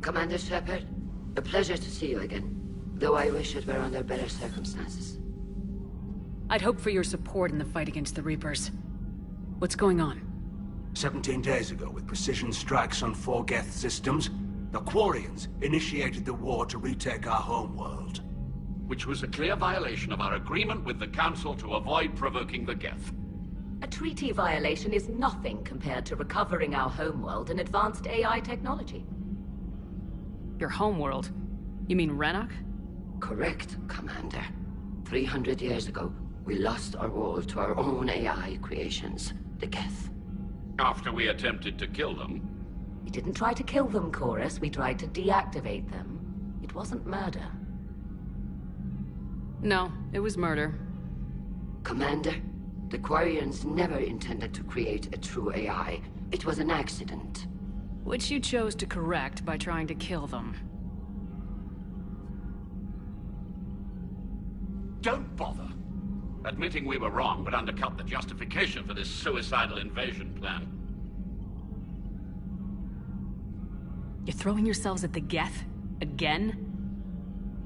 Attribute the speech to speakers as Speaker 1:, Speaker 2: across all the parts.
Speaker 1: Commander Shepard, a pleasure to see you again. Though I wish it were under better circumstances.
Speaker 2: I'd hoped for your support in the fight against the Reapers. What's going on?
Speaker 3: 17 days ago, with precision strikes on 4 Geth systems, the Quarians initiated the war to retake our homeworld.
Speaker 4: Which was a clear violation of our agreement with the Council to avoid provoking the Geth.
Speaker 5: A treaty violation is nothing compared to recovering our homeworld and advanced AI technology.
Speaker 2: Your homeworld? You mean Renok?
Speaker 1: Correct, Commander. 300 years ago, we lost our world to our own AI creations, the Geth.
Speaker 4: After we attempted to kill them.
Speaker 5: We didn't try to kill them, Chorus. We tried to deactivate them. It wasn't murder.
Speaker 2: No, it was murder.
Speaker 1: Commander, the Quarians never intended to create a true AI. It was an accident.
Speaker 2: Which you chose to correct by trying to kill them.
Speaker 4: Don't bother. Admitting we were wrong would undercut the justification for this suicidal invasion plan.
Speaker 2: You're throwing yourselves at the Geth? Again?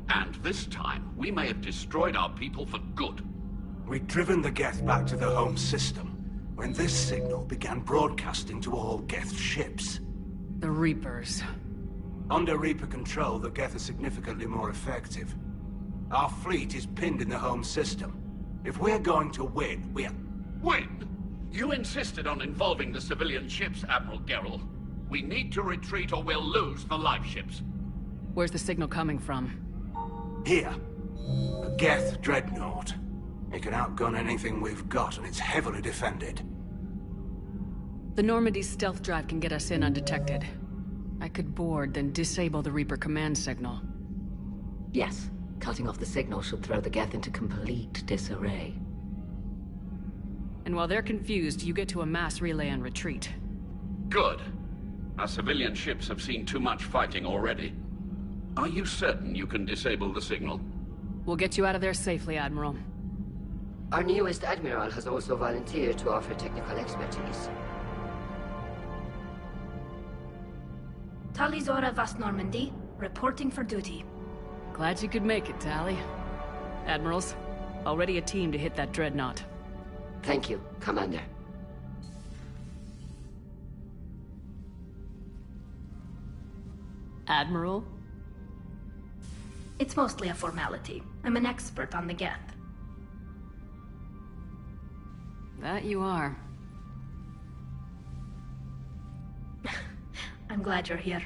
Speaker 4: And this time, we may have destroyed our people for good.
Speaker 3: We'd driven the Geth back to the home system, when this signal began broadcasting to all Geth ships.
Speaker 2: The Reapers.
Speaker 3: Under Reaper control, the Geth are significantly more effective. Our fleet is pinned in the home system. If we're going to win,
Speaker 4: Win? You insisted on involving the civilian ships, Admiral Gerrel. We need to retreat or we'll lose the live ships.
Speaker 2: Where's the signal coming from?
Speaker 3: Here. A Geth dreadnought. It can outgun anything we've got, and it's heavily defended.
Speaker 2: The Normandy's stealth drive can get us in undetected. I could board, then disable the Reaper command signal.
Speaker 5: Yes, cutting off the signal should throw the Geth into complete disarray.
Speaker 2: And while they're confused, you get to a mass relay and retreat.
Speaker 4: Good. Our civilian ships have seen too much fighting already. Are you certain you can disable the signal?
Speaker 2: We'll get you out of there safely, Admiral.
Speaker 1: Our newest Admiral has also volunteered to offer technical expertise.
Speaker 6: Talizora Vast Normandy, reporting for duty.
Speaker 2: Glad you could make it, Tally. Admirals, already a team to hit that dreadnought.
Speaker 1: Thank you, Commander.
Speaker 2: Admiral?
Speaker 6: It's mostly a formality. I'm an expert on the Geth.
Speaker 2: That you are.
Speaker 6: I'm glad you're here.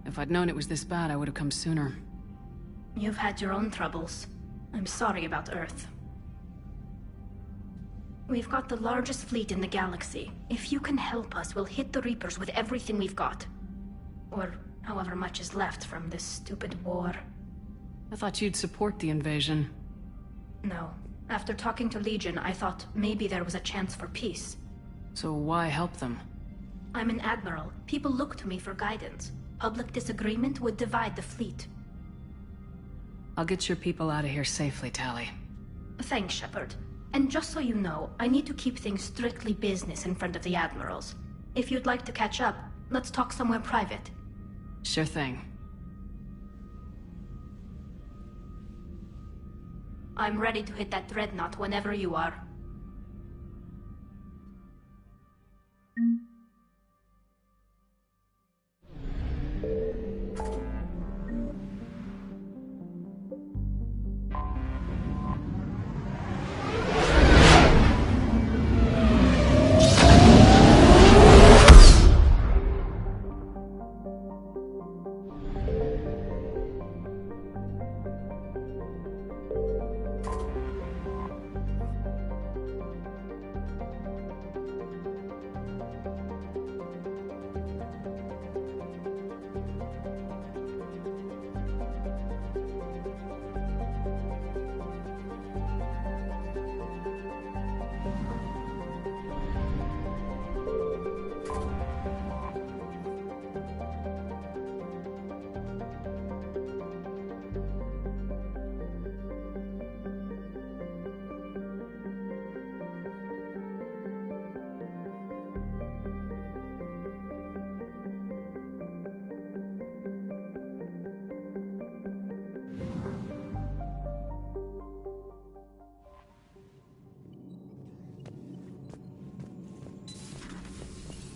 Speaker 2: If I'd known it was this bad, I would have come sooner.
Speaker 6: You've had your own troubles. I'm sorry about Earth. We've got the largest fleet in the galaxy. If you can help us, we'll hit the Reapers with everything we've got. Or however much is left from this stupid war.
Speaker 2: I thought you'd support the invasion.
Speaker 6: No. After talking to Legion, I thought maybe there was a chance for peace.
Speaker 2: So why help them?
Speaker 6: I'm an admiral. People look to me for guidance. Public disagreement would divide the fleet.
Speaker 2: I'll get your people out of here safely, Tally.
Speaker 6: Thanks, Shepard. And just so you know, I need to keep things strictly business in front of the admirals. If you'd like to catch up, let's talk somewhere private.
Speaker 2: Sure thing.
Speaker 6: I'm ready to hit that dreadnought whenever you are.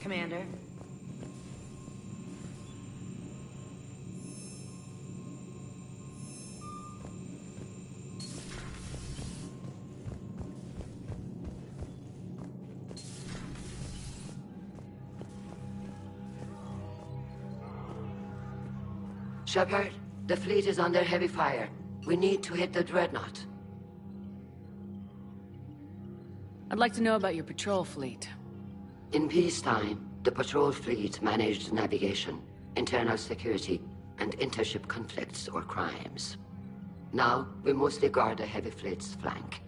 Speaker 7: Commander.
Speaker 1: Shepard, the fleet is under heavy fire. We need to hit the dreadnought.
Speaker 2: I'd like to know about your patrol fleet.
Speaker 1: In peacetime, the patrol fleet managed navigation, internal security, and intership conflicts or crimes. Now, we mostly guard the heavy fleet's flank.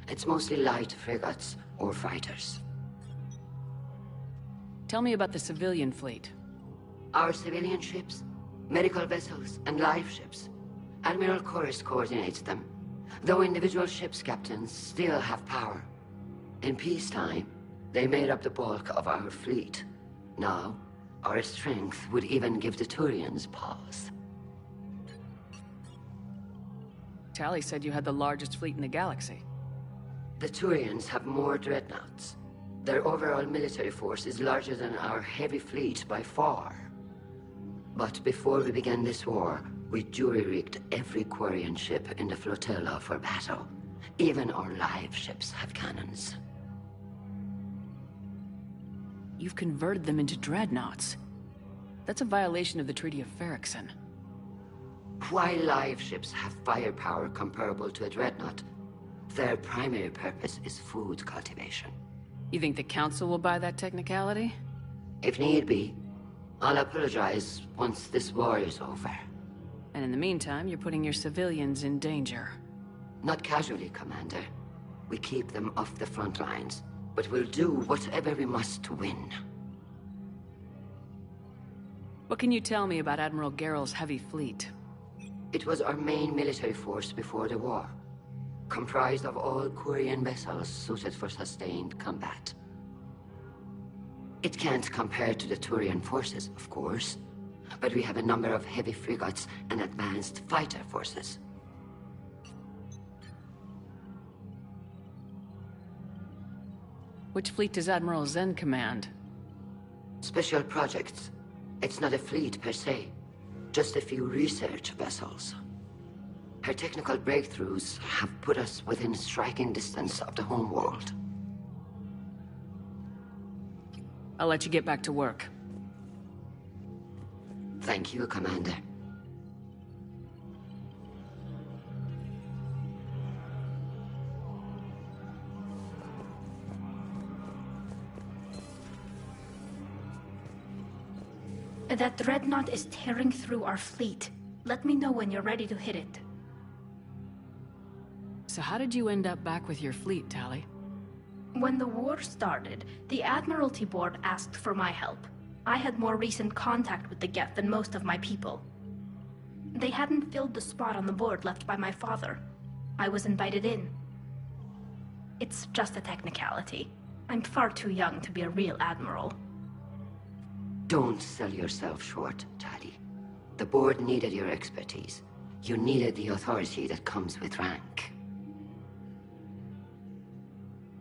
Speaker 1: It's mostly light frigates or fighters.
Speaker 2: Tell me about the civilian fleet.
Speaker 1: Our civilian ships, medical vessels, and life ships. Admiral Chorus coordinates them, though individual ships' captains still have power. In peacetime, they made up the bulk of our fleet. Now, our strength would even give the Turians pause.
Speaker 2: Tali said you had the largest fleet in the galaxy.
Speaker 1: The Turians have more dreadnoughts. Their overall military force is larger than our heavy fleet by far. But before we began this war, we jury-rigged every Quarian ship in the flotilla for battle. Even our live ships have cannons.
Speaker 2: You've converted them into dreadnoughts. That's a violation of the Treaty of Ferrixon.
Speaker 1: While live ships have firepower comparable to a dreadnought, their primary purpose is food cultivation.
Speaker 2: You think the Council will buy that technicality?
Speaker 1: If need be, I'll apologize once this war is over.
Speaker 2: And in the meantime, you're putting your civilians in danger.
Speaker 1: Not casually, Commander. We keep them off the front lines, but we'll do whatever we must to win.
Speaker 2: What can you tell me about Admiral Geral's heavy fleet?
Speaker 1: It was our main military force before the war, comprised of all Quarian vessels suited for sustained combat. It can't compare to the Turian forces, of course, but we have a number of heavy frigates and advanced fighter forces.
Speaker 2: Which fleet does Admiral Zen command?
Speaker 1: Special projects. It's not a fleet per se, just a few research vessels. Her technical breakthroughs have put us within striking distance of the homeworld.
Speaker 2: I'll let you get back to work.
Speaker 1: Thank you, Commander.
Speaker 6: That dreadnought is tearing through our fleet. Let me know when you're ready to hit it.
Speaker 2: So how did you end up back with your fleet, Tali?
Speaker 6: When the war started, the Admiralty Board asked for my help. I had more recent contact with the Geth than most of my people. They hadn't filled the spot on the board left by my father. I was invited in. It's just a technicality. I'm far too young to be a real admiral.
Speaker 1: Don't sell yourself short, Tali. The board needed your expertise. You needed the authority that comes with rank.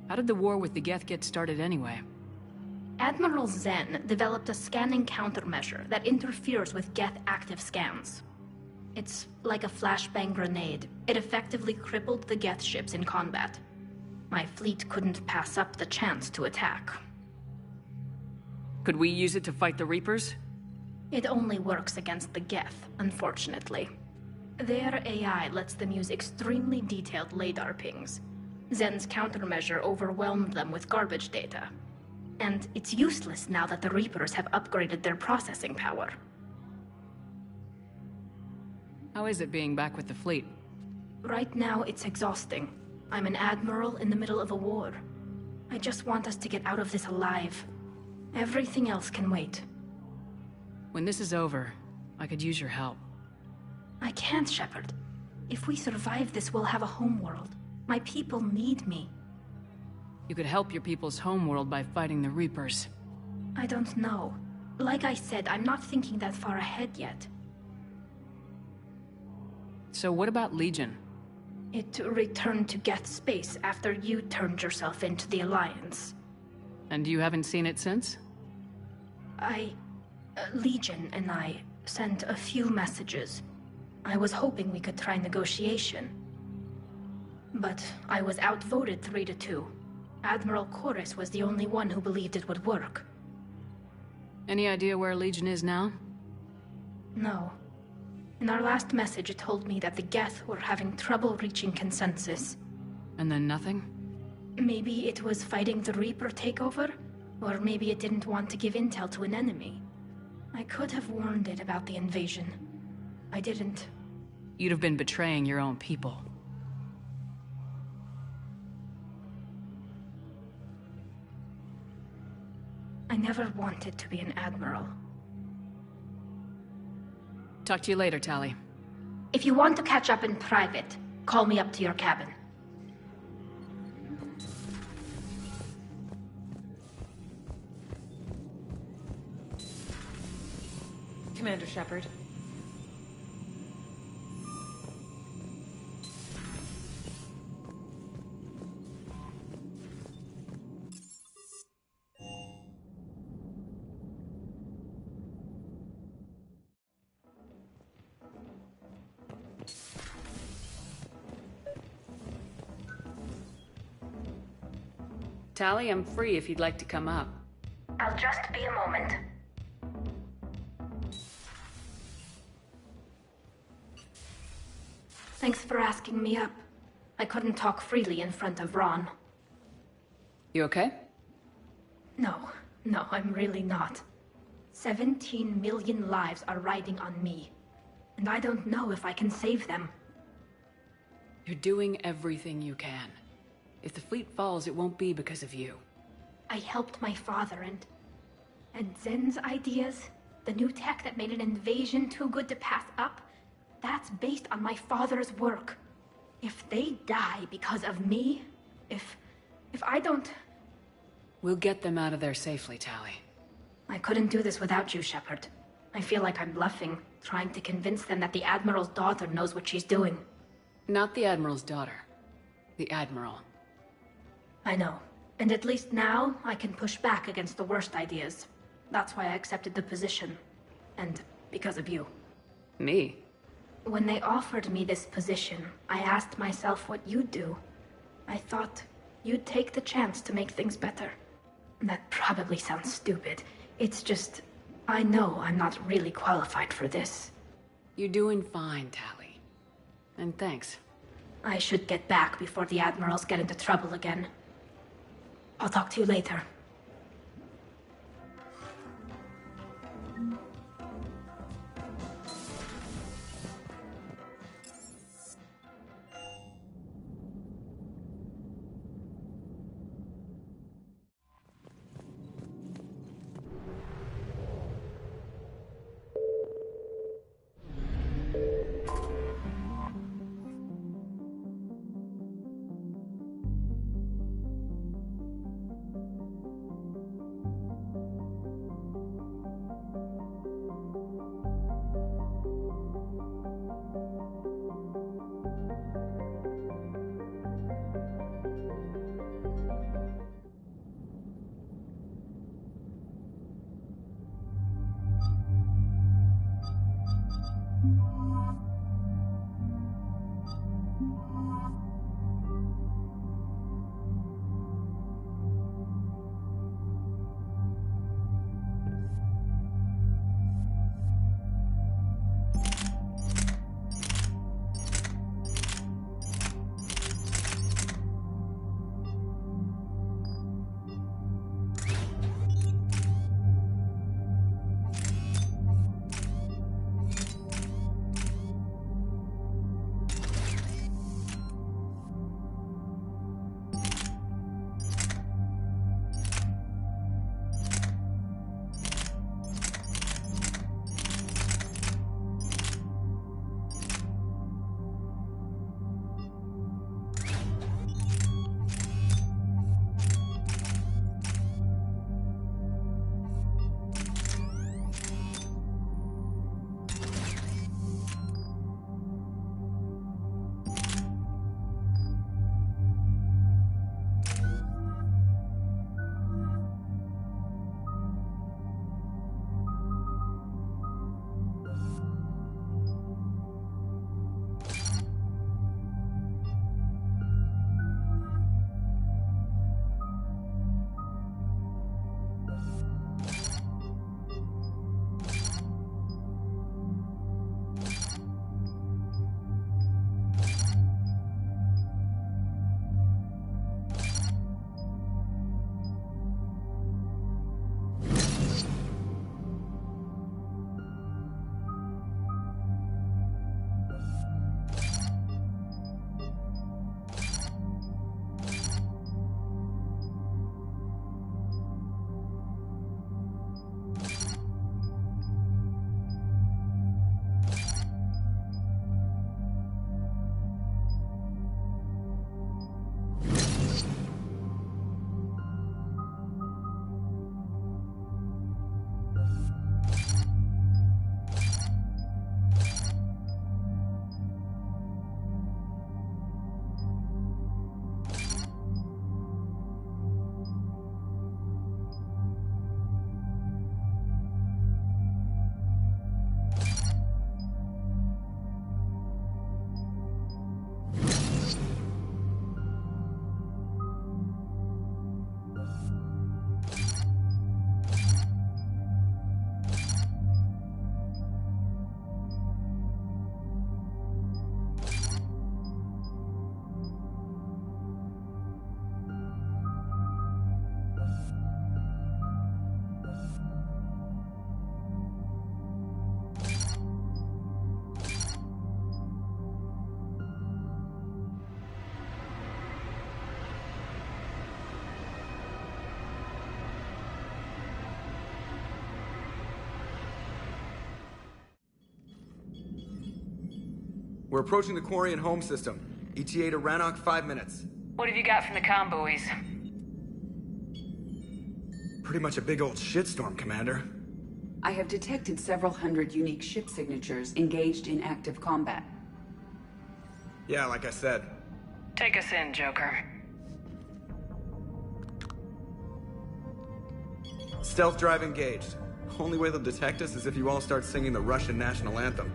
Speaker 2: How did the war with the Geth get started anyway?
Speaker 6: Admiral Zen developed a scanning countermeasure that interferes with Geth active scans. It's like a flashbang grenade. It effectively crippled the Geth ships in combat. My fleet couldn't pass up the chance to attack.
Speaker 2: Could we use it to fight the Reapers?
Speaker 6: It only works against the Geth, unfortunately. Their AI lets them use extremely detailed LADAR pings. Zen's countermeasure overwhelmed them with garbage data. And it's useless now that the Reapers have upgraded their processing power.
Speaker 2: How is it being back with the fleet?
Speaker 6: Right now, it's exhausting. I'm an admiral in the middle of a war. I just want us to get out of this alive. Everything else can wait.
Speaker 2: When this is over, I could use your help.
Speaker 6: I can't, Shepard. If we survive this, we'll have a homeworld. My people need me.
Speaker 2: You could help your people's homeworld by fighting the Reapers.
Speaker 6: I don't know. Like I said, I'm not thinking that far ahead yet.
Speaker 2: So what about Legion?
Speaker 6: It returned to Geth space after you turned yourself into the Alliance.
Speaker 2: And you haven't seen it since?
Speaker 6: Legion and I sent a few messages. I was hoping we could try negotiation. But I was outvoted 3-2. Admiral Chorus was the only one who believed it would work.
Speaker 2: Any idea where Legion is now?
Speaker 6: No. In our last message, it told me that the Geth were having trouble reaching consensus.
Speaker 2: And then nothing?
Speaker 6: Maybe it was fighting the Reaper takeover? Or maybe it didn't want to give intel to an enemy. I could have warned it about the invasion. I didn't.
Speaker 2: You'd have been betraying your own people.
Speaker 6: I never wanted to be an admiral.
Speaker 2: Talk to you later, Tali.
Speaker 6: If you want to catch up in private, call me up to your cabin.
Speaker 7: Commander Shepard.
Speaker 2: Tali, I'm free if you'd like to come up.
Speaker 6: I'll just be a moment. Thanks for asking me up. I couldn't talk freely in front of Ron.
Speaker 2: You okay?
Speaker 6: No, I'm really not. 17 million lives are riding on me. And I don't know if I can save them.
Speaker 2: You're doing everything you can. If the fleet falls, it won't be because of you.
Speaker 6: I helped my father and Zen's ideas, the new tech that made an invasion too good to pass up, that's based on my father's work. If they die because of me, if I don't...
Speaker 2: We'll get them out of there safely, Tali.
Speaker 6: I couldn't do this without you, Shepard. I feel like I'm bluffing, trying to convince them that the Admiral's daughter knows what she's doing.
Speaker 2: Not the Admiral's daughter. The Admiral.
Speaker 6: I know. And at least now, I can push back against the worst ideas. That's why I accepted the position. And because of you.
Speaker 2: Me?
Speaker 6: When they offered me this position, I asked myself what you'd do. I thought you'd take the chance to make things better. That probably sounds stupid. It's just, I know I'm not really qualified for this.
Speaker 2: You're doing fine, Tali. And thanks.
Speaker 6: I should get back before the Admirals get into trouble again. I'll talk to you later.
Speaker 8: We're approaching the Quarian home system. ETA to Rannoch, 5 minutes.
Speaker 2: What have you got from the comm buoys?
Speaker 8: Pretty much a big old shitstorm, Commander.
Speaker 9: I have detected several hundred unique ship signatures engaged in active combat.
Speaker 8: Yeah, like I said.
Speaker 2: Take us in, Joker.
Speaker 8: Stealth drive engaged. Only way they'll detect us is if you all start singing the Russian national anthem.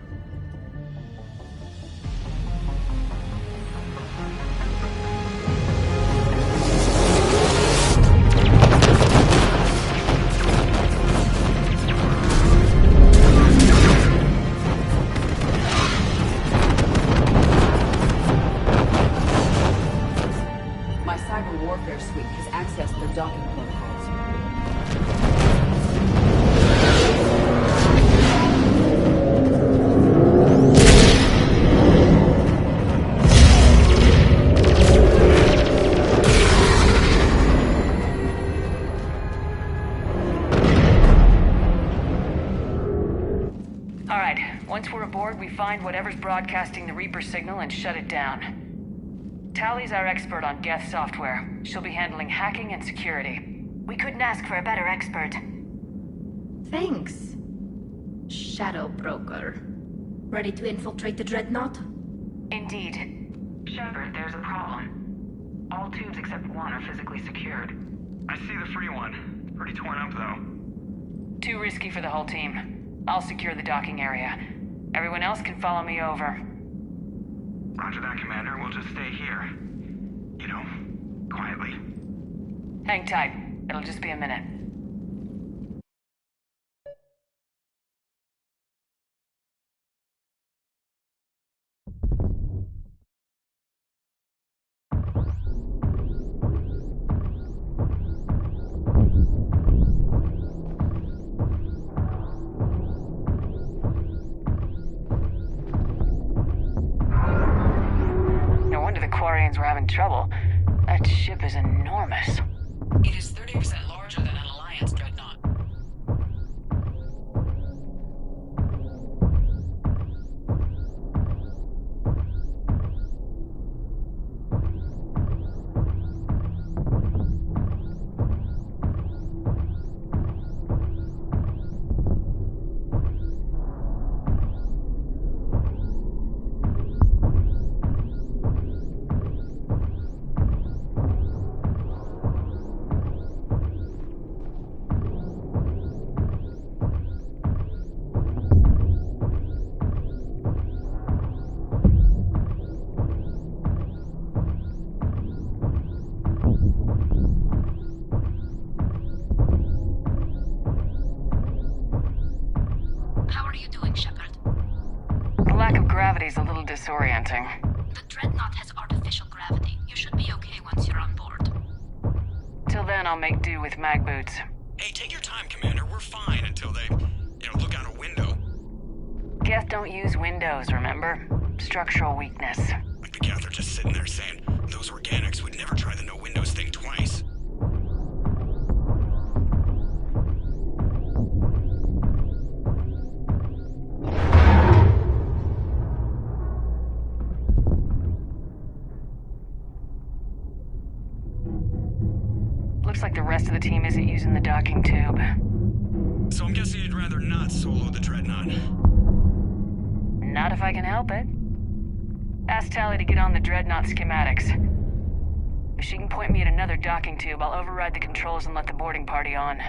Speaker 9: My cyber warfare suite has accessed their docking protocols.
Speaker 2: Once we're aboard, we find whatever's broadcasting the Reaper signal and shut it down. Tally's our expert on Geth software. She'll be handling hacking and security.
Speaker 6: We couldn't ask for a better expert. Thanks, Shadow Broker. Ready to infiltrate the Dreadnought?
Speaker 2: Indeed.
Speaker 10: Shepard, there's a problem. All tubes except one are physically secured.
Speaker 11: I see the free one. It's pretty torn up, though.
Speaker 2: Too risky for the whole team. I'll secure the docking area. Everyone else can follow me over.
Speaker 11: Roger that, Commander. We'll just stay here. You know, quietly.
Speaker 2: Hang tight. It'll just be a minute. We're having trouble. That ship is enormous.
Speaker 9: It is 30% larger than an Alliance dreadnought.
Speaker 2: Gravity's a little disorienting.
Speaker 6: The Dreadnought has artificial gravity. You should be okay once you're on board.
Speaker 2: Till then, I'll make do with mag boots.
Speaker 11: Hey, take your time, Commander. We're fine until they, look out a window.
Speaker 2: Geth don't use windows, remember? Structural weakness.
Speaker 11: Like the Geth are just sitting there saying, those organics would never try the no windows thing twice.
Speaker 2: Looks like the rest of the team isn't using the docking tube.
Speaker 11: So I'm guessing you'd rather not solo the Dreadnought.
Speaker 2: Not if I can help it. Ask Tally to get on the Dreadnought schematics. If she can point me at another docking tube, I'll override the controls and let the boarding party on.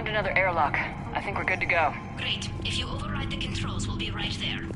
Speaker 2: Found another airlock. I think we're good to go.
Speaker 5: Great. If you override the controls, we'll be right there.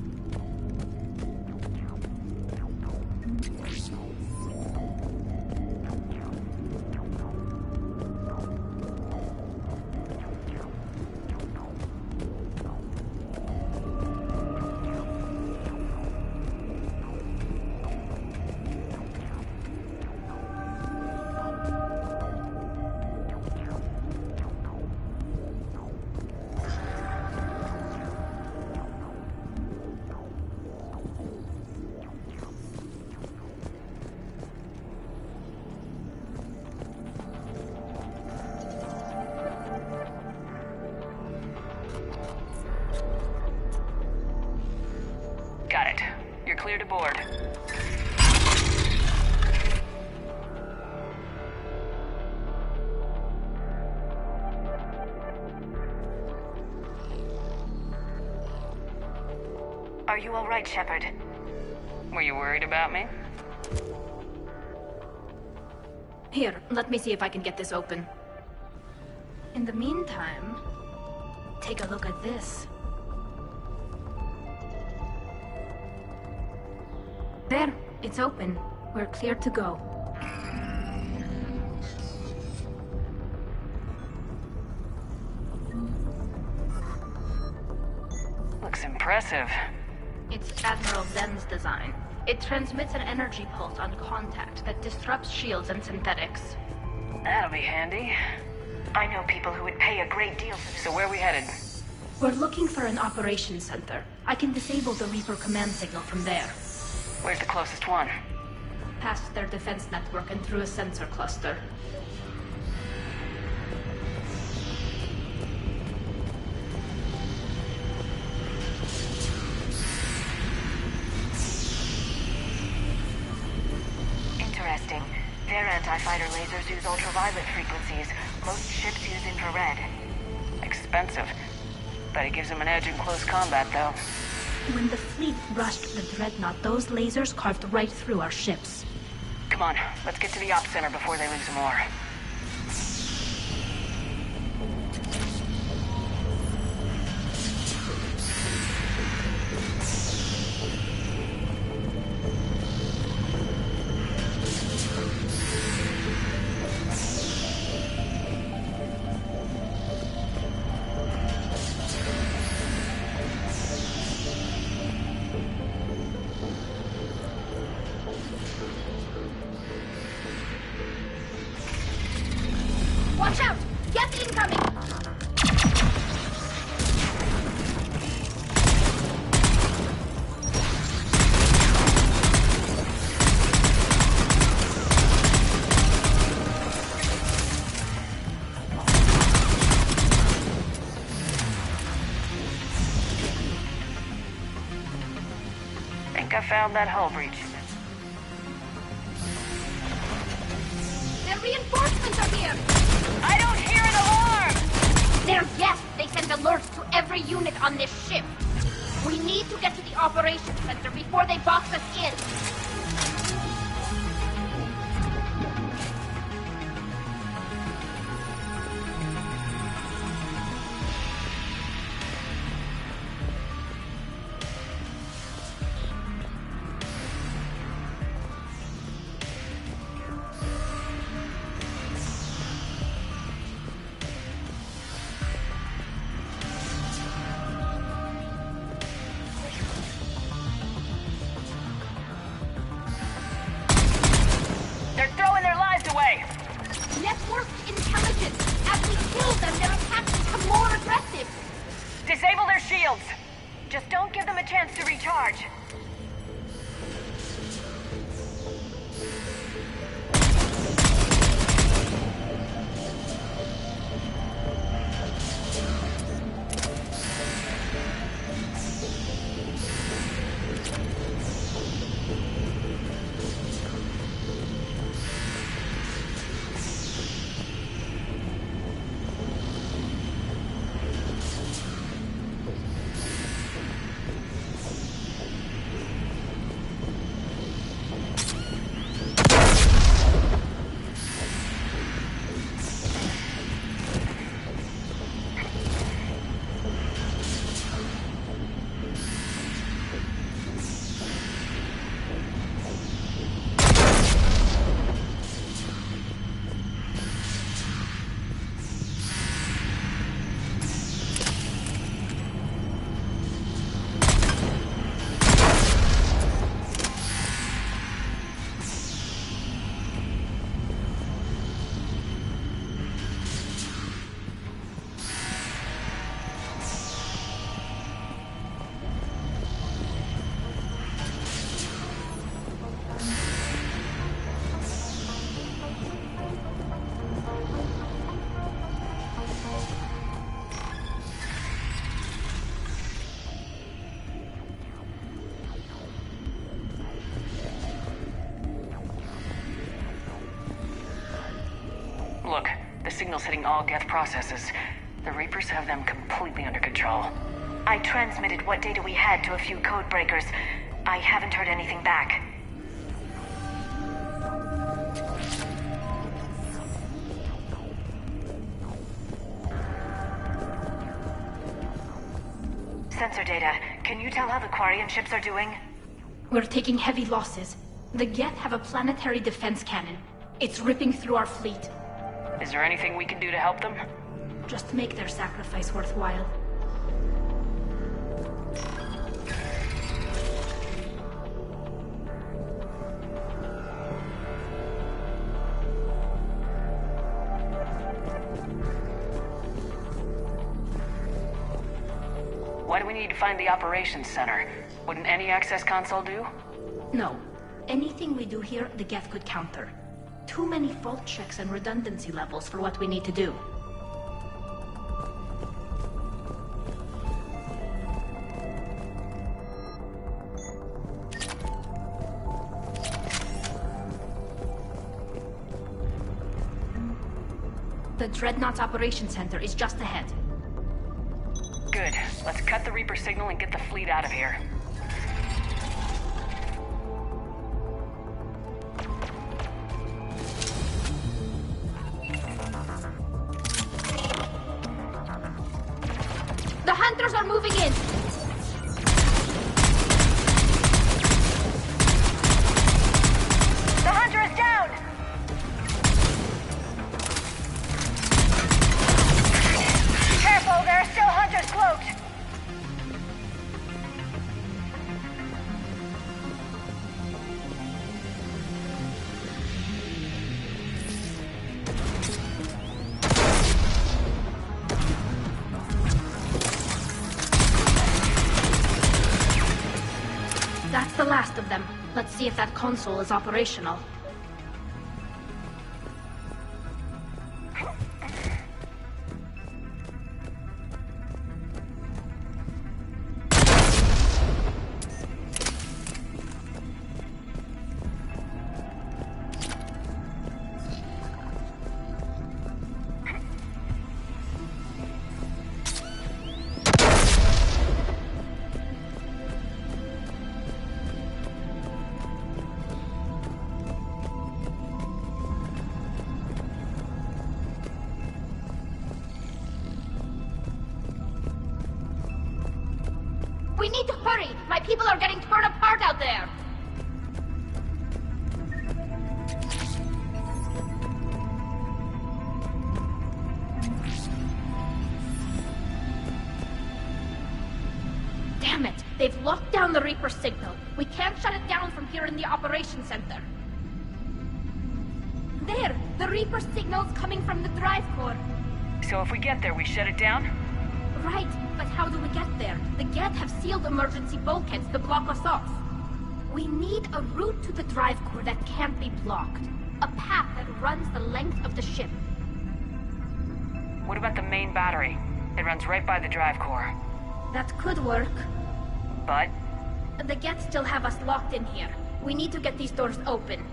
Speaker 2: Got it. You're clear to board.
Speaker 10: Are you all right, Shepard?
Speaker 2: Were you worried about me?
Speaker 6: Here, let me see if I can get this open. In the meantime, take a look at this. There, it's open. We're clear to go.
Speaker 2: Looks impressive.
Speaker 6: It's Admiral Zen's design. It transmits an energy pulse on contact that disrupts shields and synthetics.
Speaker 2: That'll be handy.
Speaker 10: I know people who would pay a great deal for this.
Speaker 2: So where are we headed?
Speaker 6: We're looking for an operations center. I can disable the Reaper command signal from there.
Speaker 2: Where's the closest one?
Speaker 6: Past their defense network and through a sensor cluster.
Speaker 10: Interesting. Their anti-fighter lasers use ultraviolet frequencies. Most ships use infrared.
Speaker 2: Expensive. Bet it gives them an edge in close combat, though.
Speaker 6: When the fleet rushed the Dreadnought, those lasers carved right through our ships.
Speaker 2: Come on, let's get to the ops center before they lose more.
Speaker 6: Watch out! Get incoming!
Speaker 2: Think I found that hull breach.
Speaker 6: Their reinforcements are here!
Speaker 2: I don't hear an alarm!
Speaker 6: They're yes! They send alerts to every unit on this ship! We need to get to the operations center before they box us in!
Speaker 2: They're throwing their lives away!
Speaker 6: Networked intelligence! As we kill them, their attacks become more aggressive!
Speaker 2: Disable their shields!
Speaker 10: Just don't give them a chance to recharge.
Speaker 2: signals hitting all Geth processes. The Reapers have them completely under control.
Speaker 10: I transmitted what data we had to a few code breakers. I haven't heard anything back. Sensor data. Can you tell how the Quarian ships are doing?
Speaker 6: We're taking heavy losses. The Geth have a planetary defense cannon. It's ripping through our fleet.
Speaker 2: Is there anything we can do to help them?
Speaker 6: Just make their sacrifice worthwhile.
Speaker 2: Why do we need to find the operations center? Wouldn't any access console do?
Speaker 6: No. Anything we do here, the Geth could counter. Too many fault checks and redundancy levels for what we need to do. The Dreadnought's Operations Center is just ahead.
Speaker 2: Good. Let's cut the Reaper signal and get the fleet out of here.
Speaker 6: The Hunters are moving in!
Speaker 10: The Hunter is down! Careful, there are still Hunters cloaked!
Speaker 6: That's the last of them. Let's see if that console is operational. We need to hurry! My people are getting torn apart out there! Damn it! They've locked down the Reaper signal. We can't shut it down from here in the operations center. There! The Reaper signal's coming from the drive core.
Speaker 2: So if we get there, we shut it down?
Speaker 6: Right, but how do we get there? The Geth have sealed emergency bulkheads to block us off. We need a route to the drive core that can't be blocked. A path that runs the length of the ship.
Speaker 2: What about the main battery? It runs right by the drive core.
Speaker 6: That could work.
Speaker 2: But?
Speaker 6: The Geth still have us locked in here. We need to get these doors open.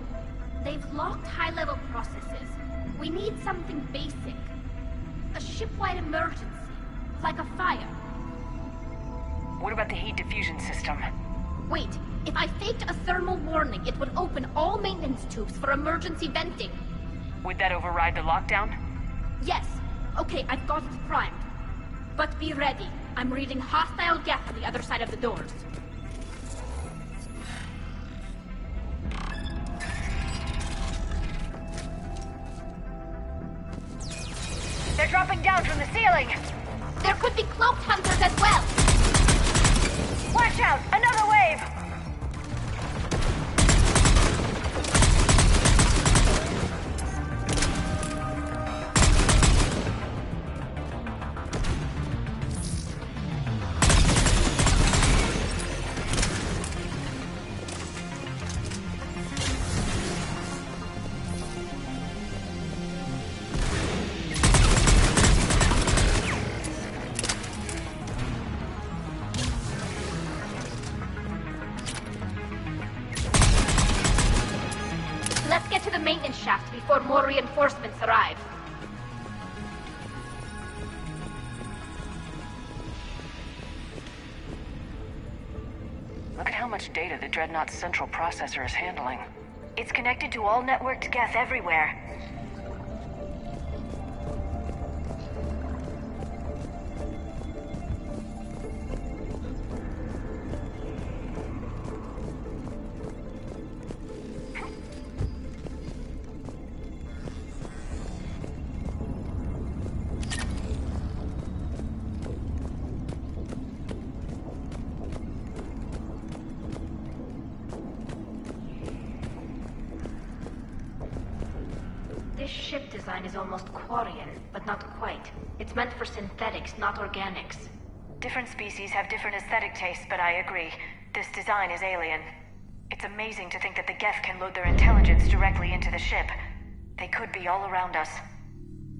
Speaker 6: They've locked high-level processes. We need something basic. A ship-wide emergency. Like a fire.
Speaker 2: What about the heat diffusion system?
Speaker 6: Wait, if I faked a thermal warning, it would open all maintenance tubes for emergency venting.
Speaker 2: Would that override the lockdown?
Speaker 6: Yes. Okay, I've got it primed. But be ready. I'm reading hostile Geth on the other side of the doors.
Speaker 10: They're dropping down from the ceiling!
Speaker 6: There could be cloaked hunters as well!
Speaker 10: Watch out! Another wave!
Speaker 6: Let's get to the maintenance shaft before more reinforcements arrive.
Speaker 2: Look at how much data the Dreadnought's central processor is handling.
Speaker 10: It's connected to all networked Geth everywhere.
Speaker 6: This ship design is almost Quarian, but not quite. It's meant for synthetics, not organics.
Speaker 10: Different species have different aesthetic tastes, but I agree. This design is alien. It's amazing to think that the Geth can load their intelligence directly into the ship. They could be all around us.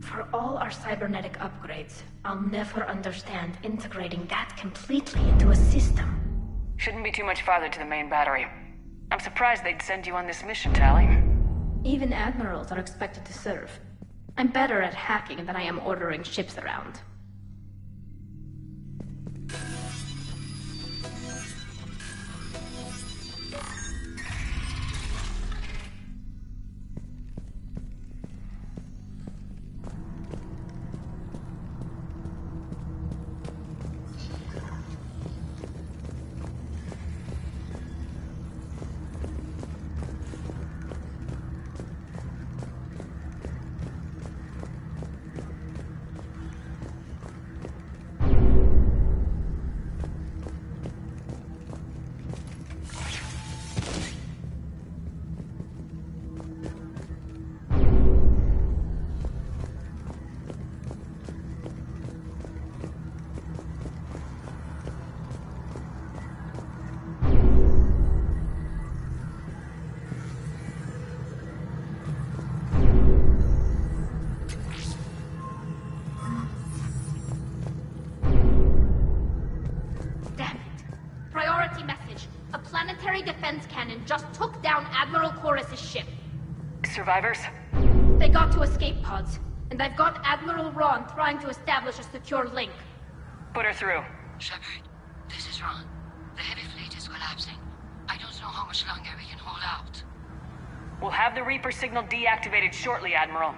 Speaker 6: For all our cybernetic upgrades, I'll never understand integrating that completely into a system.
Speaker 2: Shouldn't be too much farther to the main battery. I'm surprised they'd send you on this mission, Tally.
Speaker 6: Even admirals are expected to serve. I'm better at hacking than I am ordering ships around. Defense cannon just took down Admiral Chorus's ship.
Speaker 2: Survivors?
Speaker 6: They got to escape pods, and I've got Admiral Ron trying to establish a secure link.
Speaker 2: Put her through.
Speaker 1: Shepard, this is Ron. The heavy fleet is collapsing. I don't know how much longer we can hold out.
Speaker 2: We'll have the Reaper signal deactivated shortly, Admiral.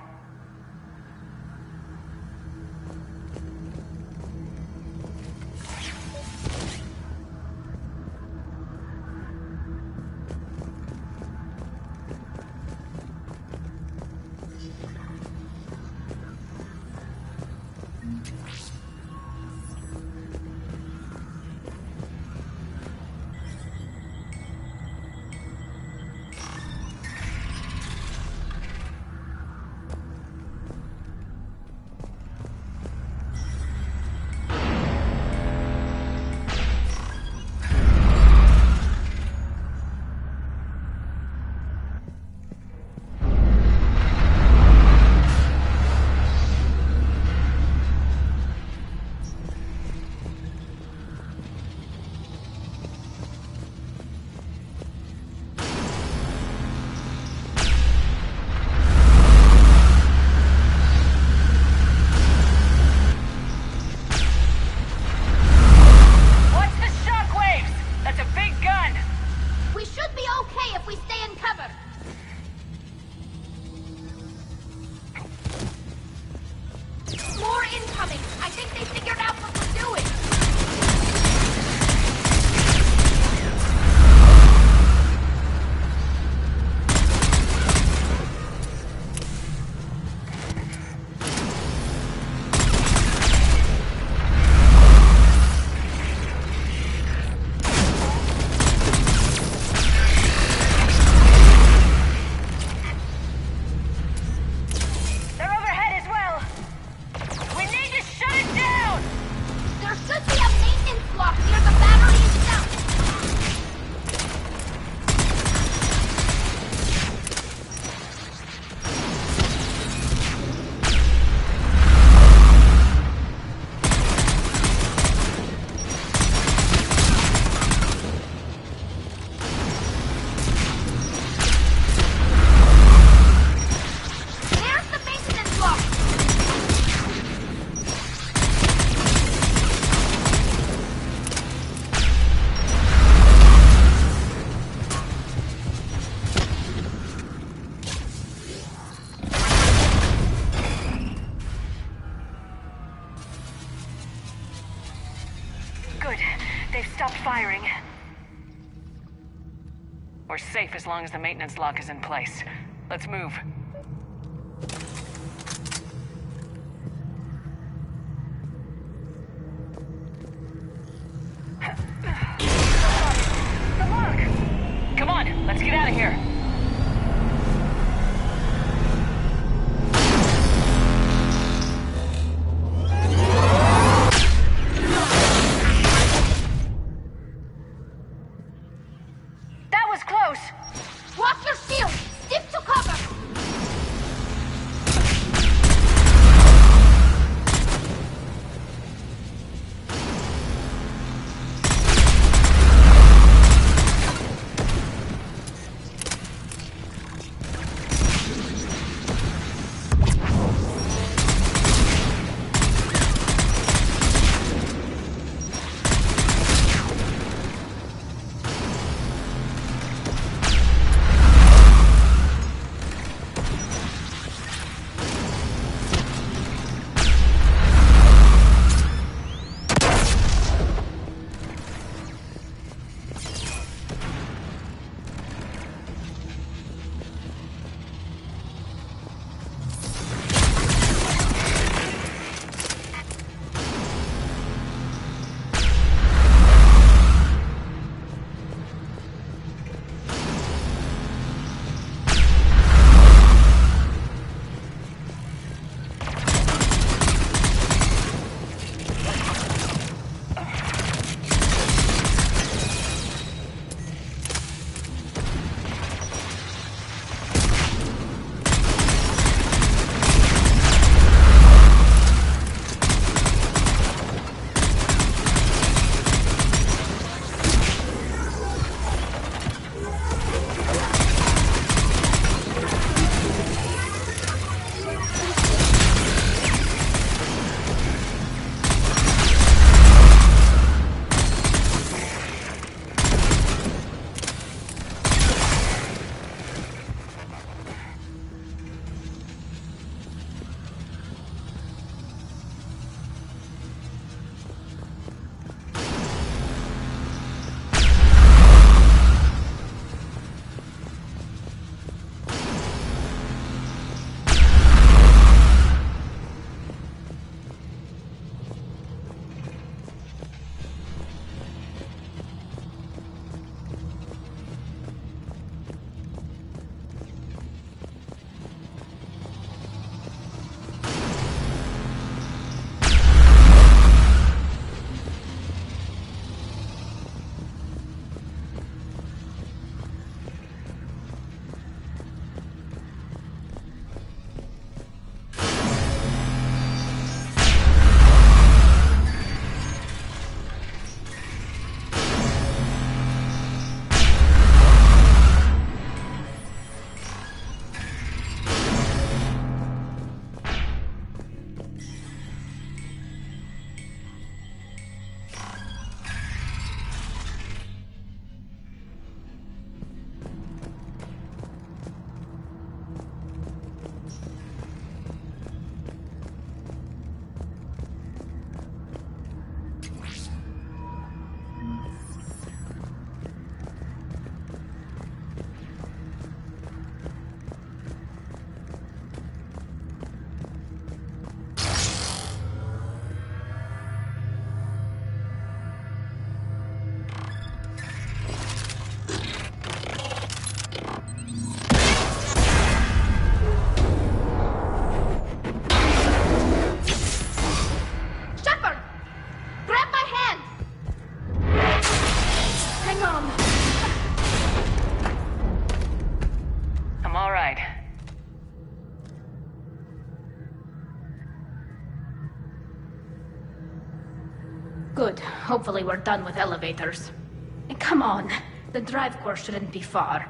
Speaker 2: We're safe as long as the maintenance lock is in place. Let's move. The lock! Come on, let's get out of here.
Speaker 6: Good. Hopefully we're done with elevators. Come on. The drive course shouldn't be far.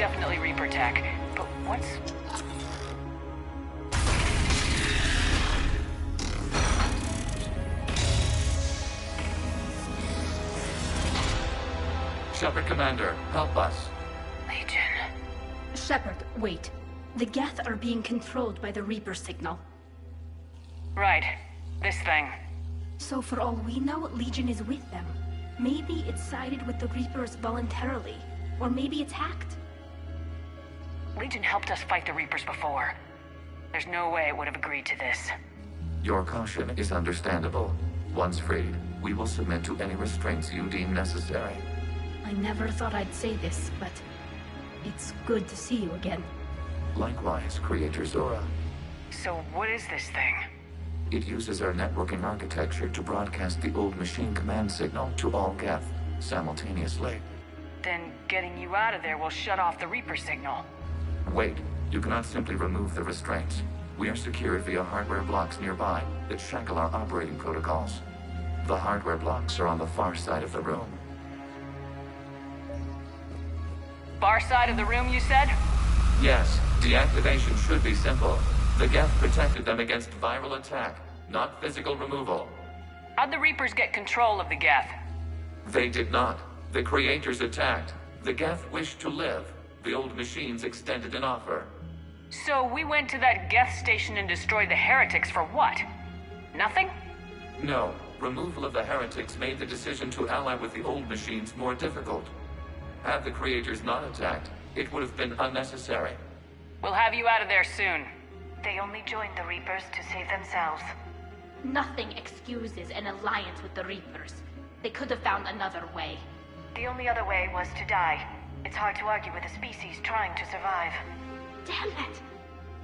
Speaker 2: definitely Reaper tech. But what's...
Speaker 12: Shepard, Commander, help us.
Speaker 2: Legion.
Speaker 6: Shepard, wait. The Geth are being controlled by the Reaper signal.
Speaker 2: Right. This thing.
Speaker 6: So for all we know, Legion is with them. Maybe it sided with the Reapers voluntarily. Or maybe it's hacked.
Speaker 2: Legion helped us fight the Reapers before. There's no way it would have agreed to this.
Speaker 12: Your caution is understandable. Once freed, we will submit to any restraints you deem necessary.
Speaker 6: I never thought I'd say this, but it's good to see you again.
Speaker 12: Likewise, Creator Zora.
Speaker 2: So what is this thing?
Speaker 12: It uses our networking architecture to broadcast the old machine command signal to all Geth simultaneously.
Speaker 2: Then getting you out of there will shut off the Reaper signal.
Speaker 12: Wait, you cannot simply remove the restraints. We are secured via hardware blocks nearby that shackle our operating protocols. The hardware blocks are on the far side of the room.
Speaker 2: Far side of the room, you said?
Speaker 12: Yes, deactivation should be simple. The Geth protected them against viral attack, not physical removal.
Speaker 2: How'd the Reapers get control of the Geth?
Speaker 12: They did not. The Creators attacked. The Geth wished to live. The old machines extended an offer.
Speaker 2: So we went to that Geth station and destroyed the heretics for what? Nothing?
Speaker 12: No. Removal of the heretics made the decision to ally with the old machines more difficult. Had the Creators not attacked, it would have been unnecessary.
Speaker 2: We'll have you out of there soon.
Speaker 10: They only joined the Reapers to save themselves.
Speaker 6: Nothing excuses an alliance with the Reapers. They could have found another way.
Speaker 10: The only other way was to die. It's hard to argue with a species trying to survive.
Speaker 6: Damn it!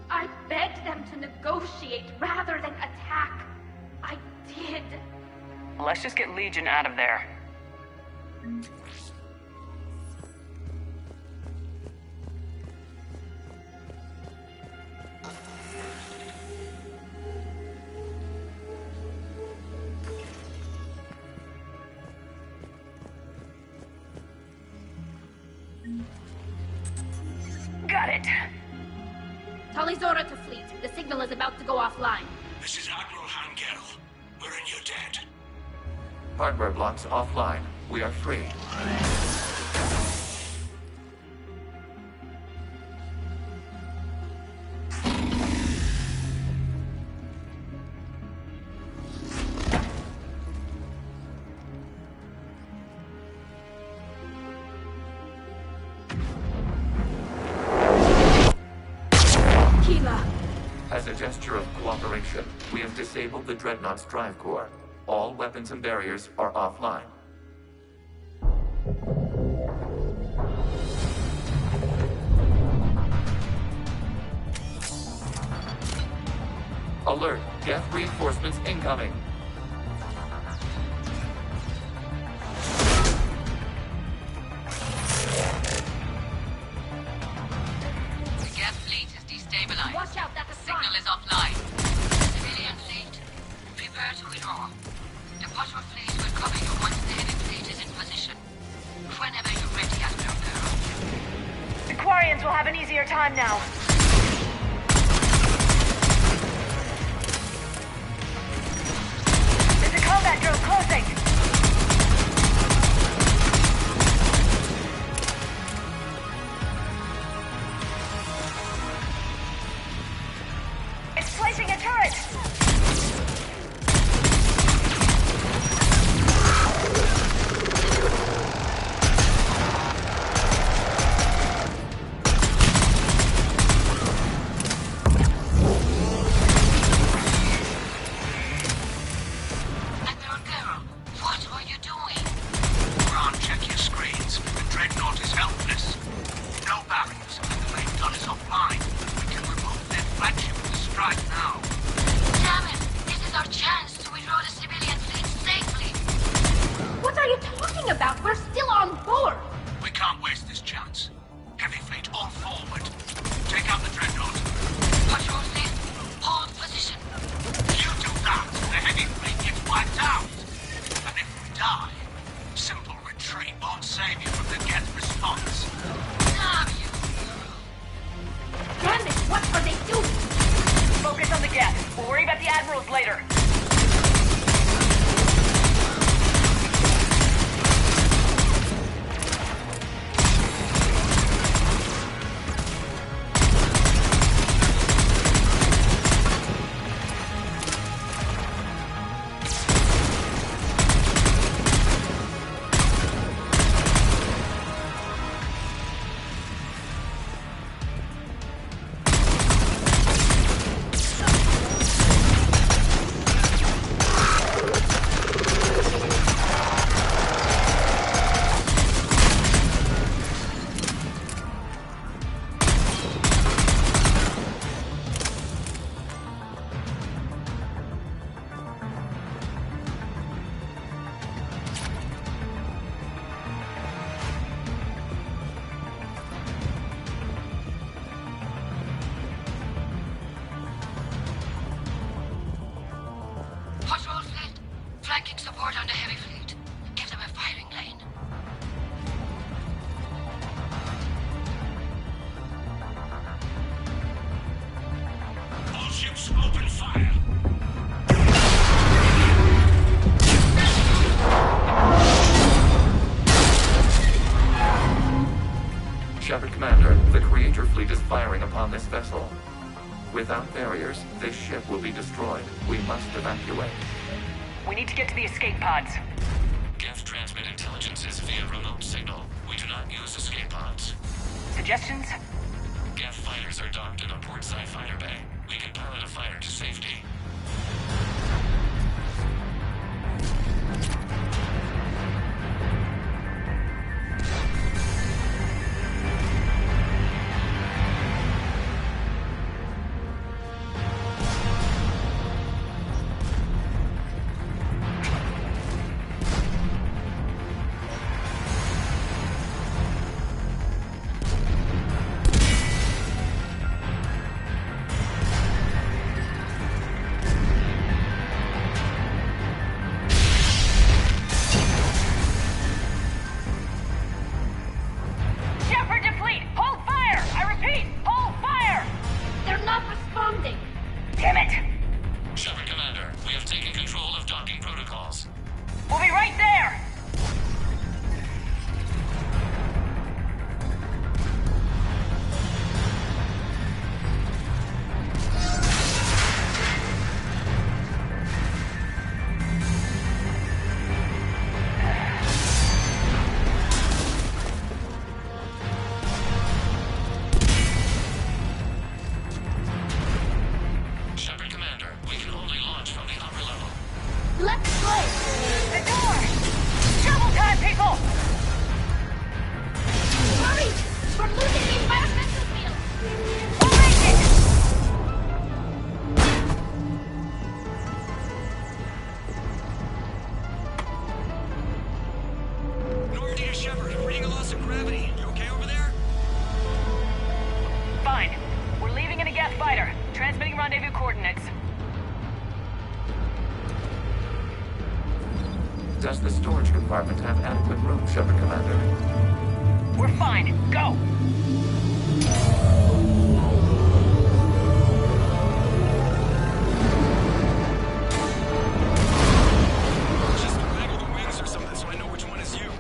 Speaker 6: I begged them to negotiate rather than attack. I did.
Speaker 2: Let's just get Legion out of there. Got it.
Speaker 6: Tali Zora to fleet. The signal is about to go offline.
Speaker 3: This is Admiral Hangel. We're in your debt.
Speaker 12: Hardware blocks offline. We are free. As a gesture of cooperation, we have disabled the Dreadnought's drive core. All weapons and barriers are offline. Alert! Geth reinforcements incoming!
Speaker 13: The Geth fleet is destabilized.
Speaker 6: Watch out, that's a
Speaker 13: Signal is offline. Civilian fleet, prepare to withdraw. The bottom fleet will cover you once the heavy fleet is in position. Whenever you're ready, Admiral Girl.
Speaker 10: The Quarians will have an easier time now. There's a combat drone closing. It's placing a turret.
Speaker 13: Admiral Girl, what are you doing?
Speaker 3: Ron, check your screens. The Dreadnought is helpless. No barriers. The main gun is offline. We can remove their flagship with a strike now.
Speaker 13: Damn it! This is our chance to withdraw the civilian fleet safely.
Speaker 2: admirals later.
Speaker 13: Patrol fleet. Flanking support on the heavy fleet. Give them a firing lane.
Speaker 4: All ships open fire.
Speaker 12: Shepard Commander, the Creator fleet is firing upon this vessel. Without barriers, this ship will be destroyed. We must evacuate.
Speaker 2: We need to get to the escape pods.
Speaker 12: Geth transmit intelligences via remote signal. We do not use escape pods.
Speaker 2: Suggestions?
Speaker 12: Geth fighters are docked in a portside fighter bay. We can pilot a fighter to safety.
Speaker 2: Damn it!
Speaker 12: Shepard Commander, we have taken control of docking protocols.
Speaker 2: We'll be right there!
Speaker 6: Let's go!
Speaker 2: The door! Shovel time, people!
Speaker 6: Hurry! We're losing the environmental field!
Speaker 2: We'll make it!
Speaker 8: Normandy to Shepard, reading a loss of gravity. You okay over there?
Speaker 2: Fine. We're leaving in a Geth fighter. Transmitting rendezvous coordinates.
Speaker 12: Does the storage compartment have adequate room, Shepard Commander?
Speaker 2: We're fine. Go!
Speaker 8: Just waggle the wings or something so I know which one is you.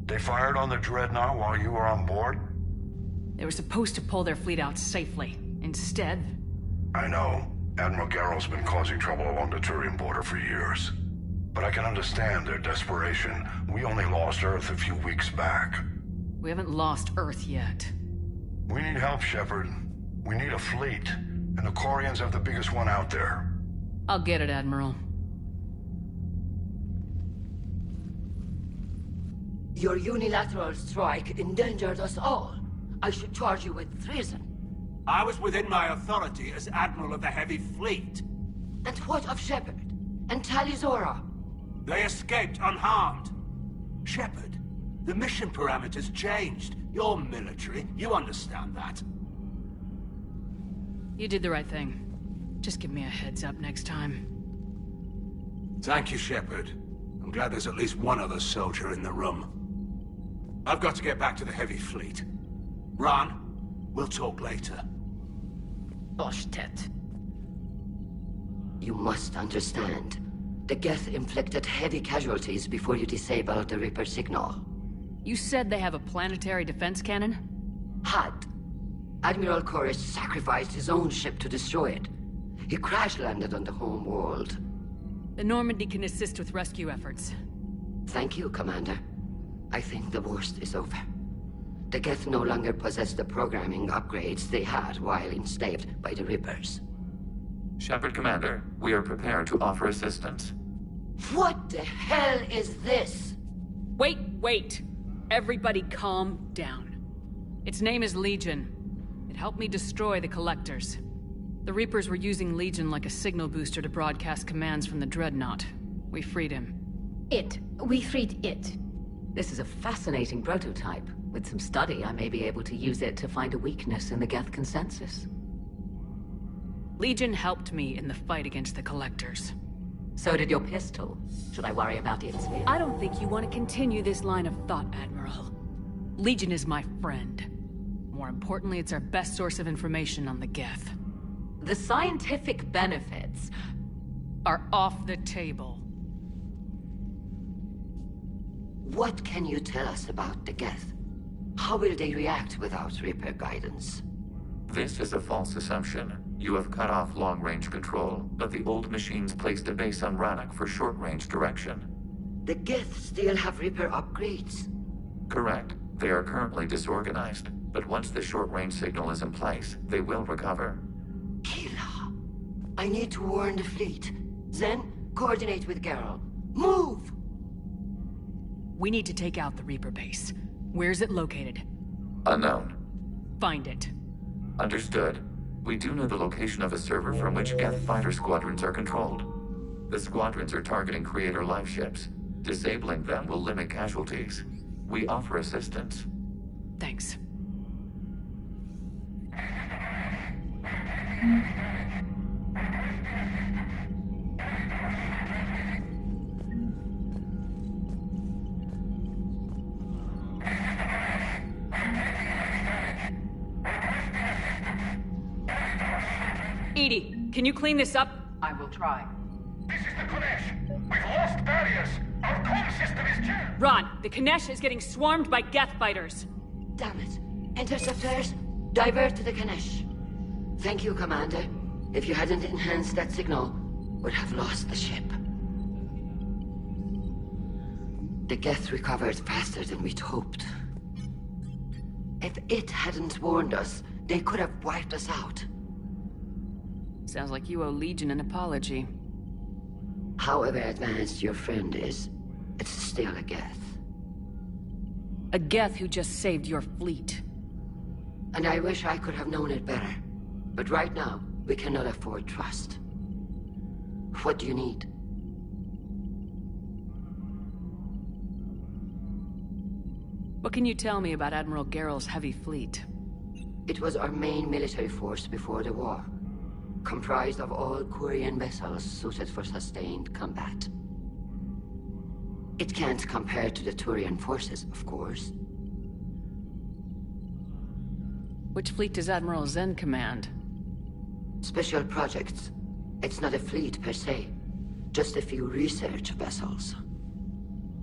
Speaker 14: They fired on the Dreadnought while you were on board?
Speaker 7: They were supposed to pull their fleet out safely. Instead...
Speaker 14: I know. Admiral Garrow's been causing trouble along the Turian border for years. But I can understand their desperation. We only lost Earth a few weeks back.
Speaker 7: We haven't lost Earth yet.
Speaker 14: We need help, Shepard. We need a fleet. And the Quarians have the biggest one out there.
Speaker 7: I'll get it, Admiral.
Speaker 1: Your unilateral strike endangered us all. I should charge you with treason.
Speaker 3: I was within my authority as Admiral of the Heavy Fleet.
Speaker 1: And what of Shepard? And Talizora?
Speaker 3: They escaped unharmed. Shepard, the mission parameters changed. You're military, you understand that.
Speaker 7: You did the right thing. Just give me a heads up next time.
Speaker 3: Thank you, Shepard. I'm glad there's at least one other soldier in the room. I've got to get back to the Heavy Fleet. Ron, we'll talk later.
Speaker 1: Oshtet. You must understand. The Geth inflicted heavy casualties before you disabled the Reaper signal.
Speaker 7: You said they have a planetary defense cannon?
Speaker 1: Had. Admiral Koris sacrificed his own ship to destroy it. He crash-landed on the home world.
Speaker 7: The Normandy can assist with rescue efforts.
Speaker 1: Thank you, Commander. I think the worst is over. The Geth no longer possess the programming upgrades they had while enslaved by the Reapers.
Speaker 12: Shepard, Commander, we are prepared to offer assistance.
Speaker 1: What the hell is this?
Speaker 7: Wait! Everybody calm down. Its name is Legion. It helped me destroy the Collectors. The Reapers were using Legion like a signal booster to broadcast commands from the Dreadnought. We freed him.
Speaker 6: We freed it.
Speaker 5: This is a fascinating prototype. With some study, I may be able to use it to find a weakness in the Geth consensus.
Speaker 7: Legion helped me in the fight against the Collectors.
Speaker 5: So did your pistol. Should I worry about its fate?
Speaker 7: I don't think you want to continue this line of thought, Admiral. Legion is my friend. More importantly, it's our best source of information on the Geth.
Speaker 5: The scientific benefits
Speaker 7: are off the table.
Speaker 1: What can you tell us about the Geth? How will they react without Reaper guidance?
Speaker 12: This is a false assumption. You have cut off long-range control, but the old machines placed a base on Rannoch for short-range direction.
Speaker 1: The Geth still have Reaper upgrades?
Speaker 12: Correct. They are currently disorganized, but once the short-range signal is in place, they will recover.
Speaker 1: Kila, I need to warn the fleet. Then, coordinate with Geralt. Move!
Speaker 7: We need to take out the Reaper base. Where is it located?
Speaker 12: Unknown.
Speaker 7: Find it.
Speaker 12: Understood. We do know the location of a server from which Geth fighter squadrons are controlled. The squadrons are targeting Creator life ships. Disabling them will limit casualties. We offer assistance.
Speaker 7: Thanks. Edie, can you clean this up?
Speaker 9: I will try.
Speaker 11: This is the Konesh. We've lost barriers. Our comm system is jammed.
Speaker 7: Ron, the Konesh is getting swarmed by Geth fighters.
Speaker 1: Damn it. Interceptors, divert to the Konesh. Thank you, Commander. If you hadn't enhanced that signal, we'd have lost the ship. The Geth recovered faster than we'd hoped. If it hadn't warned us, they could have wiped us out.
Speaker 7: Sounds like you owe Legion an apology.
Speaker 1: However advanced your friend is, it's still a Geth.
Speaker 7: A Geth who just saved your fleet.
Speaker 1: And I wish I could have known it better. But right now, we cannot afford trust. What do you need?
Speaker 7: What can you tell me about Admiral Geralt's heavy fleet?
Speaker 1: It was our main military force before the war. Comprised of all Quarian vessels suited for sustained combat. It can't compare to the Turian forces, of course.
Speaker 7: Which fleet does Admiral Zen command?
Speaker 1: Special projects. It's not a fleet per se. Just a few research vessels.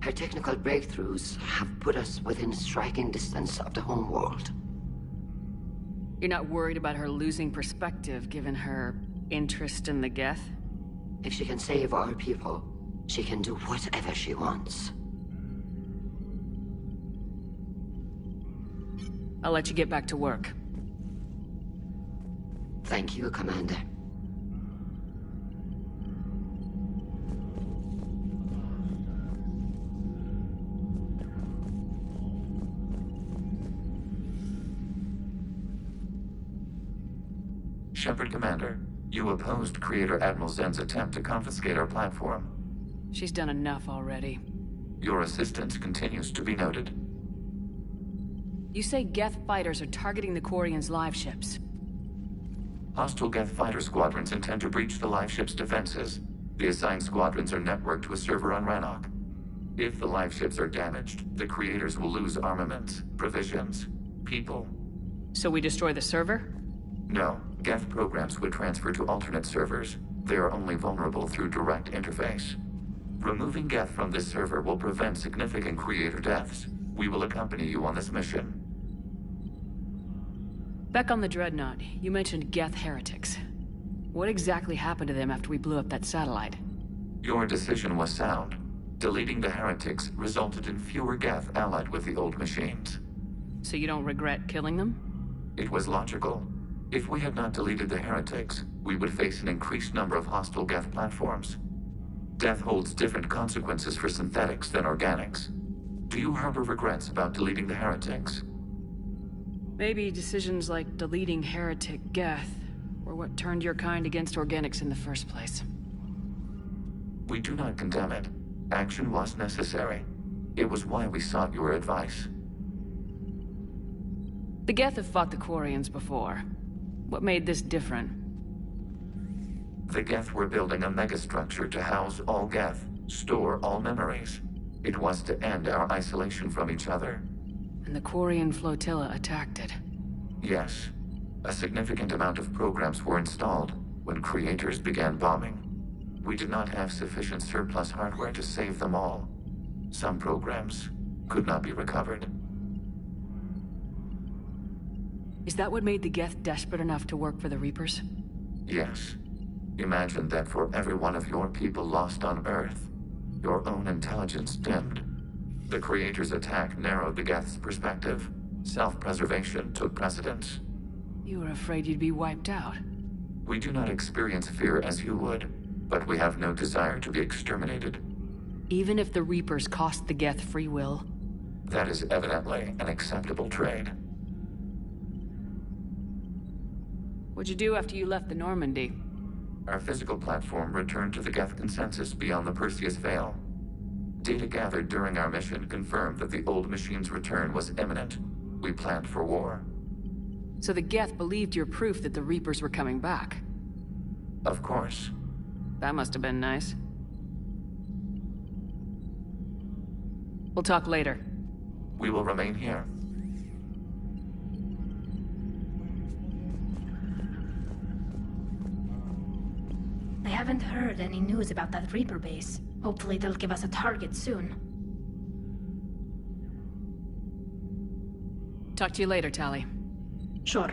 Speaker 1: Her technical breakthroughs have put us within striking distance of the homeworld.
Speaker 7: You're not worried about her losing perspective, given her interest in the Geth?
Speaker 1: If she can save our people, she can do whatever she wants.
Speaker 7: I'll let you get back to work.
Speaker 1: Thank you, Commander.
Speaker 12: Shepard Commander, you opposed Creator Admiral Zen's attempt to confiscate our platform.
Speaker 7: She's done enough already.
Speaker 12: Your assistance continues to be noted.
Speaker 7: You say Geth fighters are targeting the Quarians' live ships.
Speaker 12: Hostile Geth fighter squadrons intend to breach the live ship's defenses. The assigned squadrons are networked to a server on Rannoch. If the live ships are damaged, the creators will lose armaments, provisions, people.
Speaker 7: So we destroy the server?
Speaker 12: No, Geth programs would transfer to alternate servers. They are only vulnerable through direct interface. Removing Geth from this server will prevent significant creator deaths. We will accompany you on this mission.
Speaker 7: Back on the Dreadnought, you mentioned Geth heretics. What exactly happened to them after we blew up that satellite?
Speaker 12: Your decision was sound. Deleting the heretics resulted in fewer Geth allied with the old machines.
Speaker 7: So you don't regret killing them?
Speaker 12: It was logical. If we had not deleted the heretics, we would face an increased number of hostile Geth platforms. Death holds different consequences for synthetics than organics. Do you harbor regrets about deleting the heretics?
Speaker 7: Maybe decisions like deleting heretic Geth were what turned your kind against organics in the first place.
Speaker 12: We do not condemn it. Action was necessary. It was why we sought your advice.
Speaker 7: The Geth have fought the Quarians before. What made this different?
Speaker 12: The Geth were building a megastructure to house all Geth, store all memories. It was to end our isolation from each other.
Speaker 7: And the Quarian flotilla attacked it.
Speaker 12: Yes. A significant amount of programs were installed when creators began bombing. We did not have sufficient surplus hardware to save them all. Some programs could not be recovered.
Speaker 7: Is that what made the Geth desperate enough to work for the Reapers?
Speaker 12: Yes. Imagine that for every one of your people lost on Earth, your own intelligence dimmed. The Creator's attack narrowed the Geth's perspective. Self-preservation took precedence.
Speaker 7: You were afraid you'd be wiped out.
Speaker 12: We do not experience fear as you would, but we have no desire to be exterminated.
Speaker 7: Even if the Reapers cost the Geth free will?
Speaker 12: That is evidently an acceptable trade.
Speaker 7: What'd you do after you left the Normandy?
Speaker 12: Our physical platform returned to the Geth consensus beyond the Perseus Veil. Data gathered during our mission confirmed that the old machine's return was imminent. We planned for war.
Speaker 7: So the Geth believed your proof that the Reapers were coming back?
Speaker 12: Of course.
Speaker 7: That must have been nice. We'll talk later.
Speaker 12: We will remain here.
Speaker 6: I haven't heard any news about that Reaper base. Hopefully they'll give us a target soon.
Speaker 7: Talk to you later, Tali.
Speaker 6: Sure.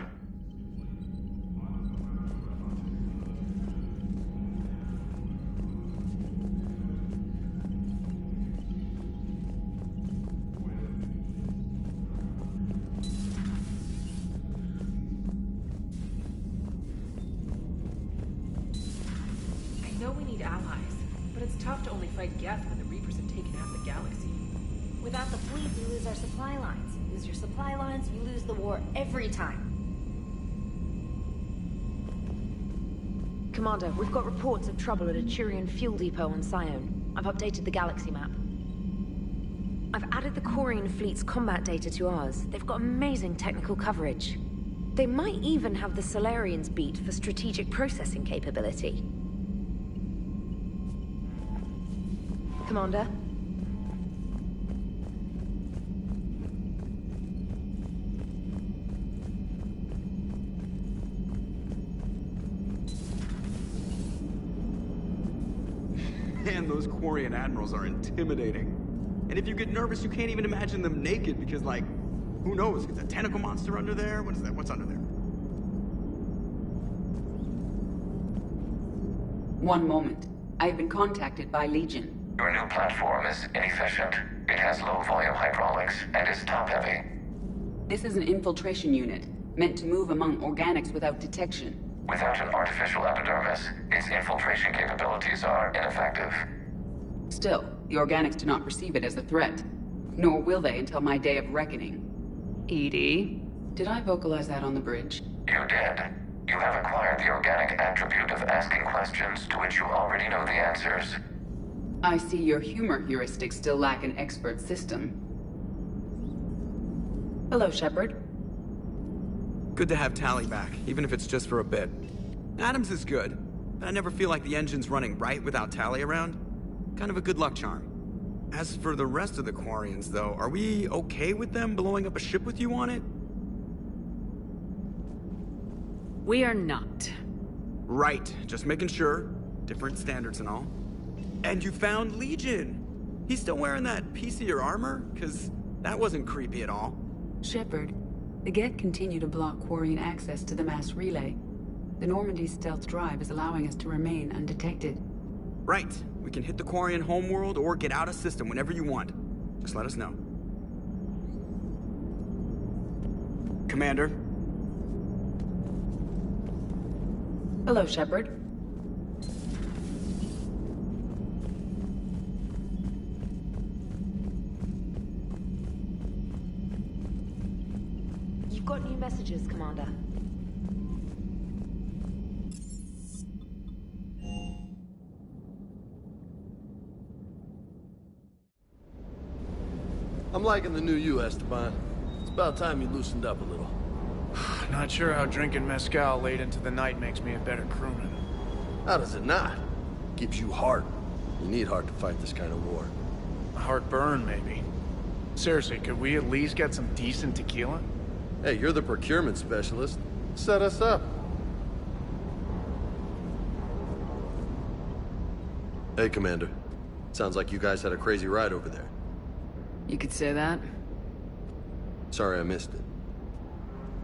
Speaker 15: I know we need allies, but it's tough to only fight Geth when the Reapers have taken out the galaxy.
Speaker 16: Without the fleet, we lose our supply lines. Lose your supply lines, you lose the war every time. Commander, we've got reports of trouble at a Turian fuel depot on Sion. I've updated the galaxy map. I've added the Quarian fleet's combat data to ours. They've got amazing technical coverage. They might even have the Solarians beat for strategic processing capability. Commander?
Speaker 8: Man, those Quarian admirals are intimidating. And if you get nervous, you can't even imagine them naked because, like, who knows? It's a tentacle monster under there? What is that? What's under there?
Speaker 9: One moment. I have been contacted by Legion.
Speaker 12: Your new platform is inefficient. It has low-volume hydraulics and is top-heavy.
Speaker 9: This is an infiltration unit, meant to move among organics without detection.
Speaker 12: Without an artificial epidermis, its infiltration capabilities are ineffective.
Speaker 9: Still, the organics do not perceive it as a threat. Nor will they until my day of reckoning.
Speaker 7: Edie?
Speaker 9: Did I vocalize that on the bridge?
Speaker 12: You did. You have acquired the organic attribute of asking questions to which you already know the answers.
Speaker 9: I see your humor heuristics still lack an expert system. Hello, Shepard.
Speaker 8: Good to have Tally back, even if it's just for a bit. Adams is good, but I never feel like the engine's running right without Tally around. Kind of a good luck charm. As for the rest of the Quarians, though, are we okay with them blowing up a ship with you on it?
Speaker 7: We are not.
Speaker 8: Right, just making sure. Different standards and all. And you found Legion! He's still wearing that piece of your armor? 'Cause that wasn't creepy at all.
Speaker 9: Shepard, the Geth continue to block Quarian access to the mass relay. The Normandy's stealth drive is allowing us to remain undetected.
Speaker 8: Right. We can hit the Quarian homeworld or get out of system whenever you want. Just let us know. Commander.
Speaker 9: Hello, Shepard.
Speaker 16: You've got new messages, Commander.
Speaker 17: I'm liking the new you, Esteban. It's about time you loosened up a little.
Speaker 18: Not sure how drinking mezcal late into the night makes me a better crewman.
Speaker 17: How does it not? Keeps you heart. You need heart to fight this kind of war.
Speaker 18: Heartburn, maybe. Seriously, could we at least get some decent tequila?
Speaker 17: Hey, you're the procurement specialist. Set us up. Hey, Commander. Sounds like you guys had a crazy ride over there.
Speaker 7: You could say that.
Speaker 17: Sorry I missed it.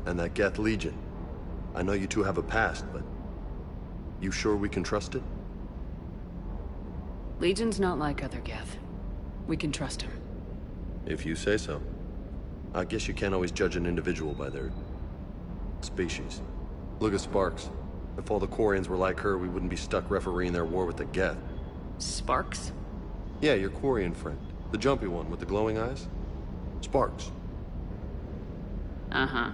Speaker 17: And that Geth Legion. I know you two have a past, but... you sure we can trust it?
Speaker 7: Legion's not like other Geth. We can trust him.
Speaker 17: If you say so. I guess you can't always judge an individual by their... species. Look at Sparks. If all the Quarians were like her, we wouldn't be stuck refereeing their war with the Geth.
Speaker 7: Sparks?
Speaker 17: Yeah, your Quarian friend. The jumpy one with the glowing eyes. Sparks.
Speaker 7: Uh-huh.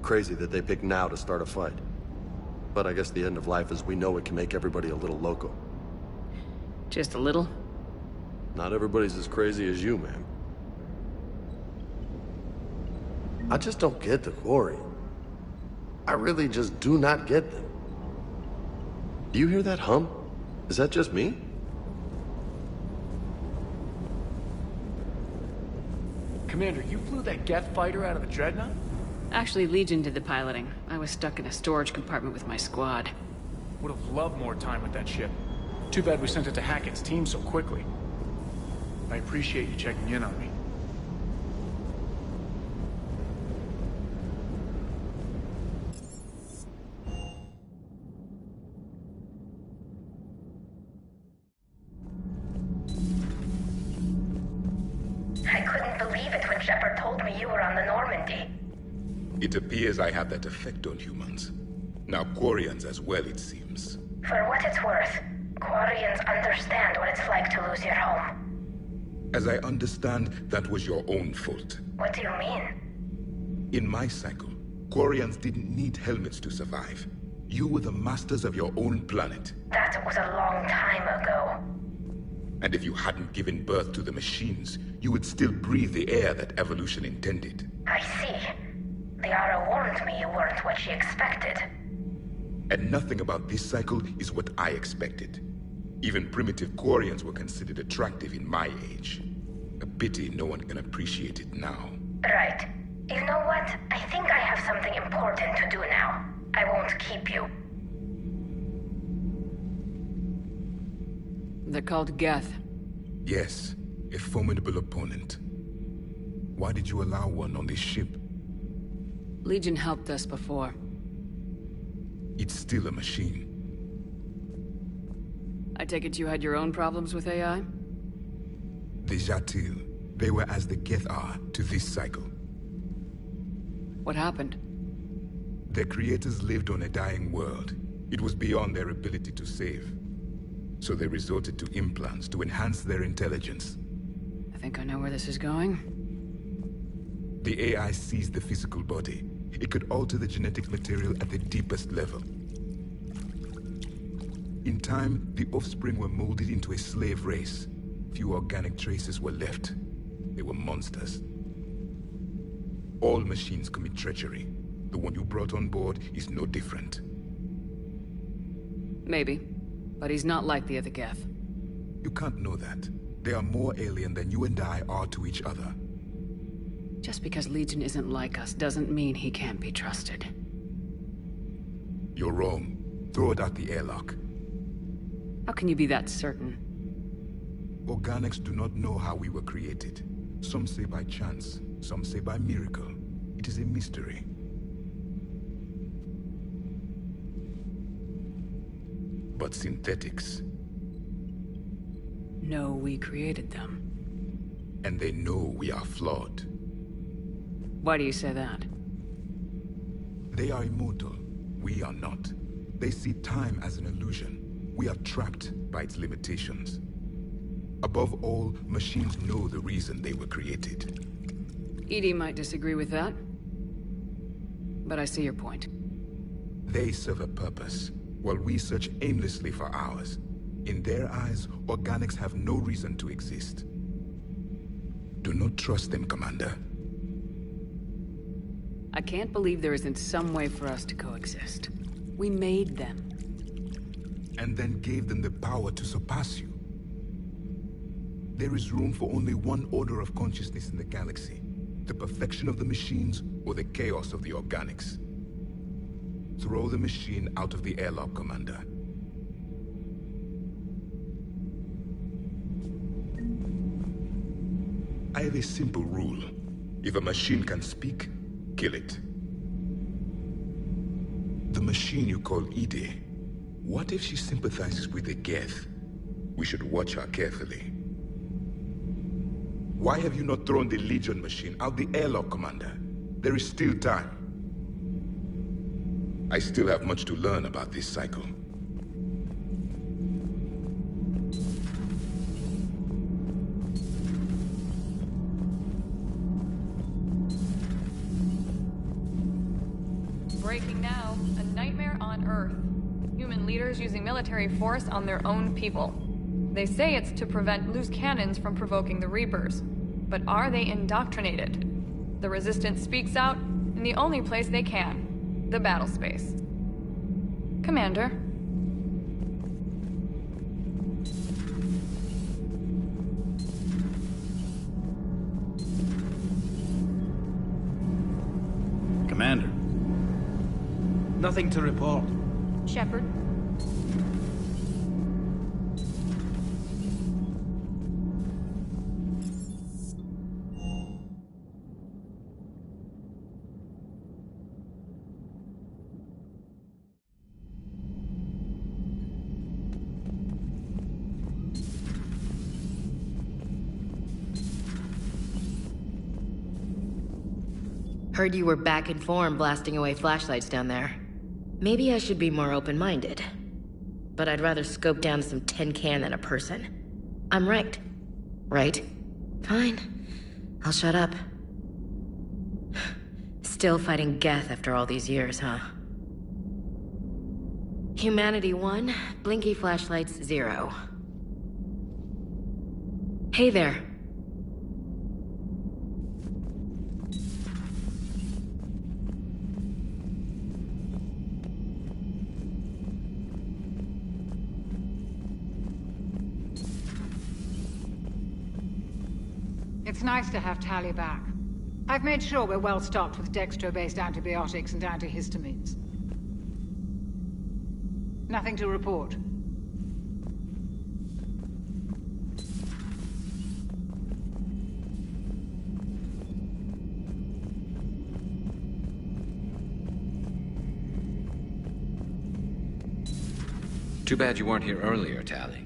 Speaker 17: Crazy that they picked now to start a fight. But I guess the end of life as we know it can make everybody a little loco.
Speaker 7: Just a little?
Speaker 17: Not everybody's as crazy as you, ma'am. I just don't get the Quarian. I really just do not get them. Do you hear that hum? Is that just me?
Speaker 18: Commander, you flew that Geth fighter out of the Dreadnought?
Speaker 7: Actually, Legion did the piloting. I was stuck in a storage compartment with my squad.
Speaker 18: Would have loved more time with that ship. Too bad we sent it to Hackett's team so quickly. I appreciate you checking in on me.
Speaker 19: I couldn't believe it when Shepard told me you were on the Normandy.
Speaker 20: It appears I have that effect on humans. Now Quarians as well, it seems.
Speaker 19: For what it's worth, Quarians understand what it's like to lose your home.
Speaker 20: As I understand, that was your own fault.
Speaker 19: What do you mean?
Speaker 20: In my cycle, Quarians didn't need helmets to survive. You were the masters of your own planet.
Speaker 19: That was a long time ago.
Speaker 20: And if you hadn't given birth to the machines, you would still breathe the air that evolution intended.
Speaker 19: I see. Liara warned me you weren't what she expected.
Speaker 20: And nothing about this cycle is what I expected. Even primitive Quarians were considered attractive in my age. A pity no one can appreciate it now.
Speaker 19: Right. You know what? I think I have something important to do now. I won't keep you.
Speaker 7: They're called Geth.
Speaker 20: Yes, a formidable opponent. Why did you allow one on this ship?
Speaker 7: Legion helped us before.
Speaker 20: It's still a machine.
Speaker 7: I take it you had your own problems with AI?
Speaker 20: The Jatil, they were as the Geth are to this cycle.
Speaker 7: What happened?
Speaker 20: Their creators lived on a dying world. It was beyond their ability to save. So they resorted to implants to enhance their intelligence.
Speaker 7: I think I know where this is going.
Speaker 20: The AI sees the physical body, It could alter the genetic material at the deepest level. In time, the offspring were molded into a slave race. Few organic traces were left. They were monsters. All machines commit treachery. The one you brought on board is no different.
Speaker 7: Maybe. But he's not like the other Geth.
Speaker 20: You can't know that. They are more alien than you and I are to each other.
Speaker 7: Just because Legion isn't like us doesn't mean he can't be trusted.
Speaker 20: You're wrong. Throw it out the airlock.
Speaker 7: How can you be that certain?
Speaker 20: Organics do not know how we were created. Some say by chance, some say by miracle. It is a mystery. But synthetics...
Speaker 7: No, we created them.
Speaker 20: And they know we are flawed.
Speaker 7: Why do you say that?
Speaker 20: They are immortal. We are not. They see time as an illusion. We are trapped by its limitations. Above all, machines know the reason they were created.
Speaker 7: EDI might disagree with that. But I see your point.
Speaker 20: They serve a purpose, while we search aimlessly for ours. In their eyes, organics have no reason to exist. Do not trust them, Commander.
Speaker 7: I can't believe there isn't some way for us to coexist. We made them.
Speaker 20: And then gave them the power to surpass you. There is room for only one order of consciousness in the galaxy. The perfection of the machines, or the chaos of the organics. Throw the machine out of the airlock, Commander. I have a simple rule. If a machine can speak, kill it. The machine you call EDI, what if she sympathizes with the Geth? We should watch her carefully. Why have you not thrown the Legion machine out the airlock, Commander? There is still time. I still have much to learn about this cycle.
Speaker 21: Breaking now, a nightmare on Earth. Human leaders using military force on their own people. They say it's to prevent loose cannons from provoking the Reapers. But are they indoctrinated? The Resistance speaks out in the only place they can, the battle space. Commander.
Speaker 22: Commander. Nothing to report.
Speaker 21: Shepard.
Speaker 23: Heard you were back in form blasting away flashlights down there. Maybe I should be more open-minded. But I'd rather scope down some tin can than a person. I'm right. Right? Fine. I'll shut up. Still fighting Geth after all these years, huh? Humanity 1, blinky flashlights 0. Hey there.
Speaker 24: It's nice to have Tali back. I've made sure we're well stocked with dextro-based antibiotics and antihistamines. Nothing to report.
Speaker 25: Too bad you weren't here earlier, Tali.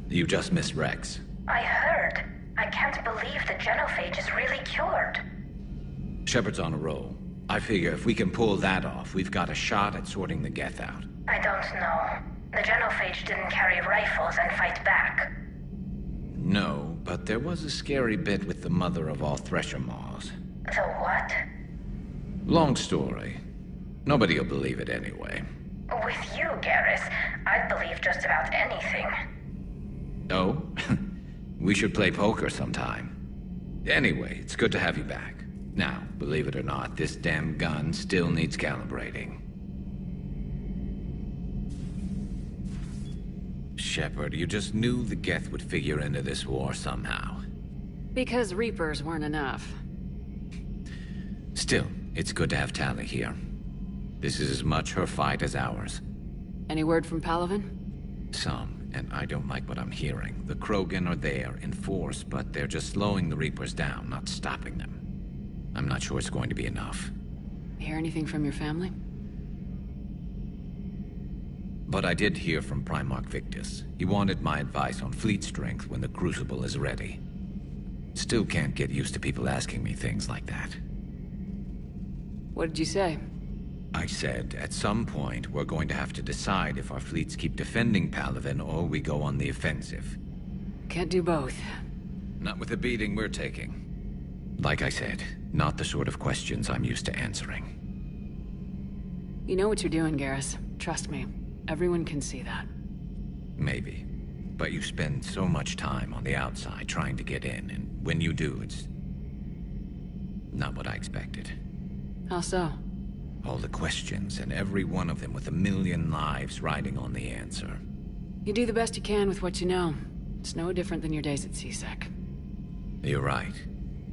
Speaker 25: You just missed Rex.
Speaker 19: I heard. I can't believe the genophage is really cured.
Speaker 25: Shepard's on a roll. I figure if we can pull that off, we've got a shot at sorting the Geth out.
Speaker 19: I don't know. The genophage didn't carry rifles and fight back.
Speaker 25: No, but there was a scary bit with the mother of all Thresher Maws.
Speaker 19: The what?
Speaker 25: Long story. Nobody'll believe it anyway.
Speaker 19: With you, Garrus, I'd believe just about anything.
Speaker 25: Oh? We should play poker sometime. Anyway, it's good to have you back. Now, believe it or not, this damn gun still needs calibrating. Shepard, you just knew the Geth would figure into this war somehow.
Speaker 7: Because Reapers weren't enough.
Speaker 25: Still, it's good to have Tali here. This is as much her fight as ours.
Speaker 7: Any word from Palaven?
Speaker 25: Some, and I don't like what I'm hearing. The Krogan are there in force, but they're just slowing the Reapers down, not stopping them. I'm not sure it's going to be enough.
Speaker 7: Hear anything from your family?
Speaker 25: But I did hear from Primarch Victus. He wanted my advice on fleet strength when the Crucible is ready. Still can't get used to people asking me things like that.
Speaker 7: What did you say?
Speaker 25: I said, at some point, we're going to have to decide if our fleets keep defending Palaven or we go on the offensive.
Speaker 7: Can't do both.
Speaker 25: Not with the beating we're taking. Like I said, not the sort of questions I'm used to answering.
Speaker 7: You know what you're doing, Garrus. Trust me. Everyone can see that.
Speaker 25: Maybe. But you spend so much time on the outside trying to get in, and when you do, it's not what I expected.
Speaker 7: How so?
Speaker 25: All the questions, and every one of them with a million lives riding on the answer.
Speaker 7: You do the best you can with what you know. It's no different than your days at CSEC.
Speaker 25: You're right.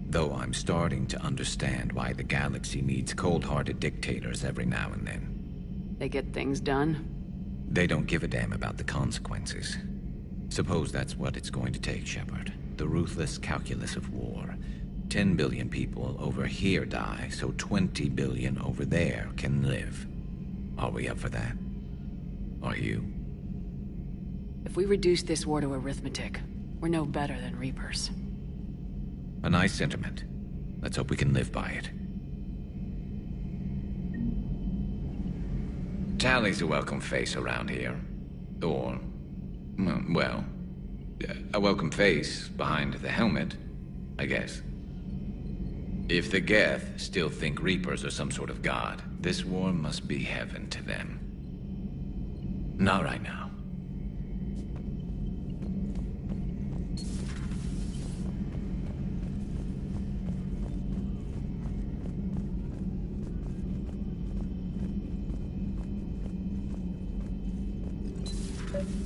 Speaker 25: Though I'm starting to understand why the galaxy needs cold-hearted dictators every now and then.
Speaker 7: They get things done?
Speaker 25: They don't give a damn about the consequences. Suppose that's what it's going to take, Shepard. The ruthless calculus of war. 10 billion people over here die, so 20 billion over there can live. Are we up for that? Are you?
Speaker 7: If we reduce this war to arithmetic, we're no better than Reapers.
Speaker 25: A nice sentiment. Let's hope we can live by it. Tali's a welcome face around here. Or, well, a welcome face behind the helmet, I guess. If the Geth still think Reapers are some sort of god, this war must be heaven to them. Not right now.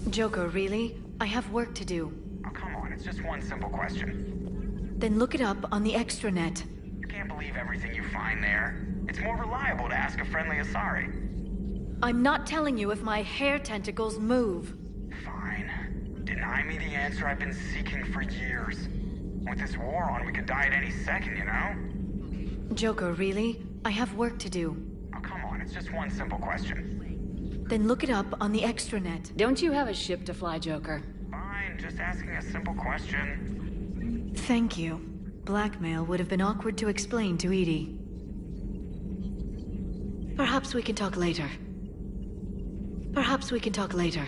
Speaker 2: Joker, really? I have work to do.
Speaker 11: Oh, come on, it's just one simple question.
Speaker 2: Then look it up on the extranet.
Speaker 11: You can't believe everything you find there. It's more reliable to ask a friendly Asari.
Speaker 2: I'm not telling you if my hair tentacles move.
Speaker 11: Fine. Deny me the answer I've been seeking for years. With this war on, we could die at any second, you know?
Speaker 2: Joker, really? I have work to do.
Speaker 11: Oh, come on, it's just one simple question.
Speaker 2: Then look it up on the extranet.
Speaker 7: Don't you have a ship to fly, Joker?
Speaker 11: Fine, just asking a simple question.
Speaker 2: Thank you. Blackmail would have been awkward to explain to Edie. Perhaps we can talk later. Perhaps we can talk later.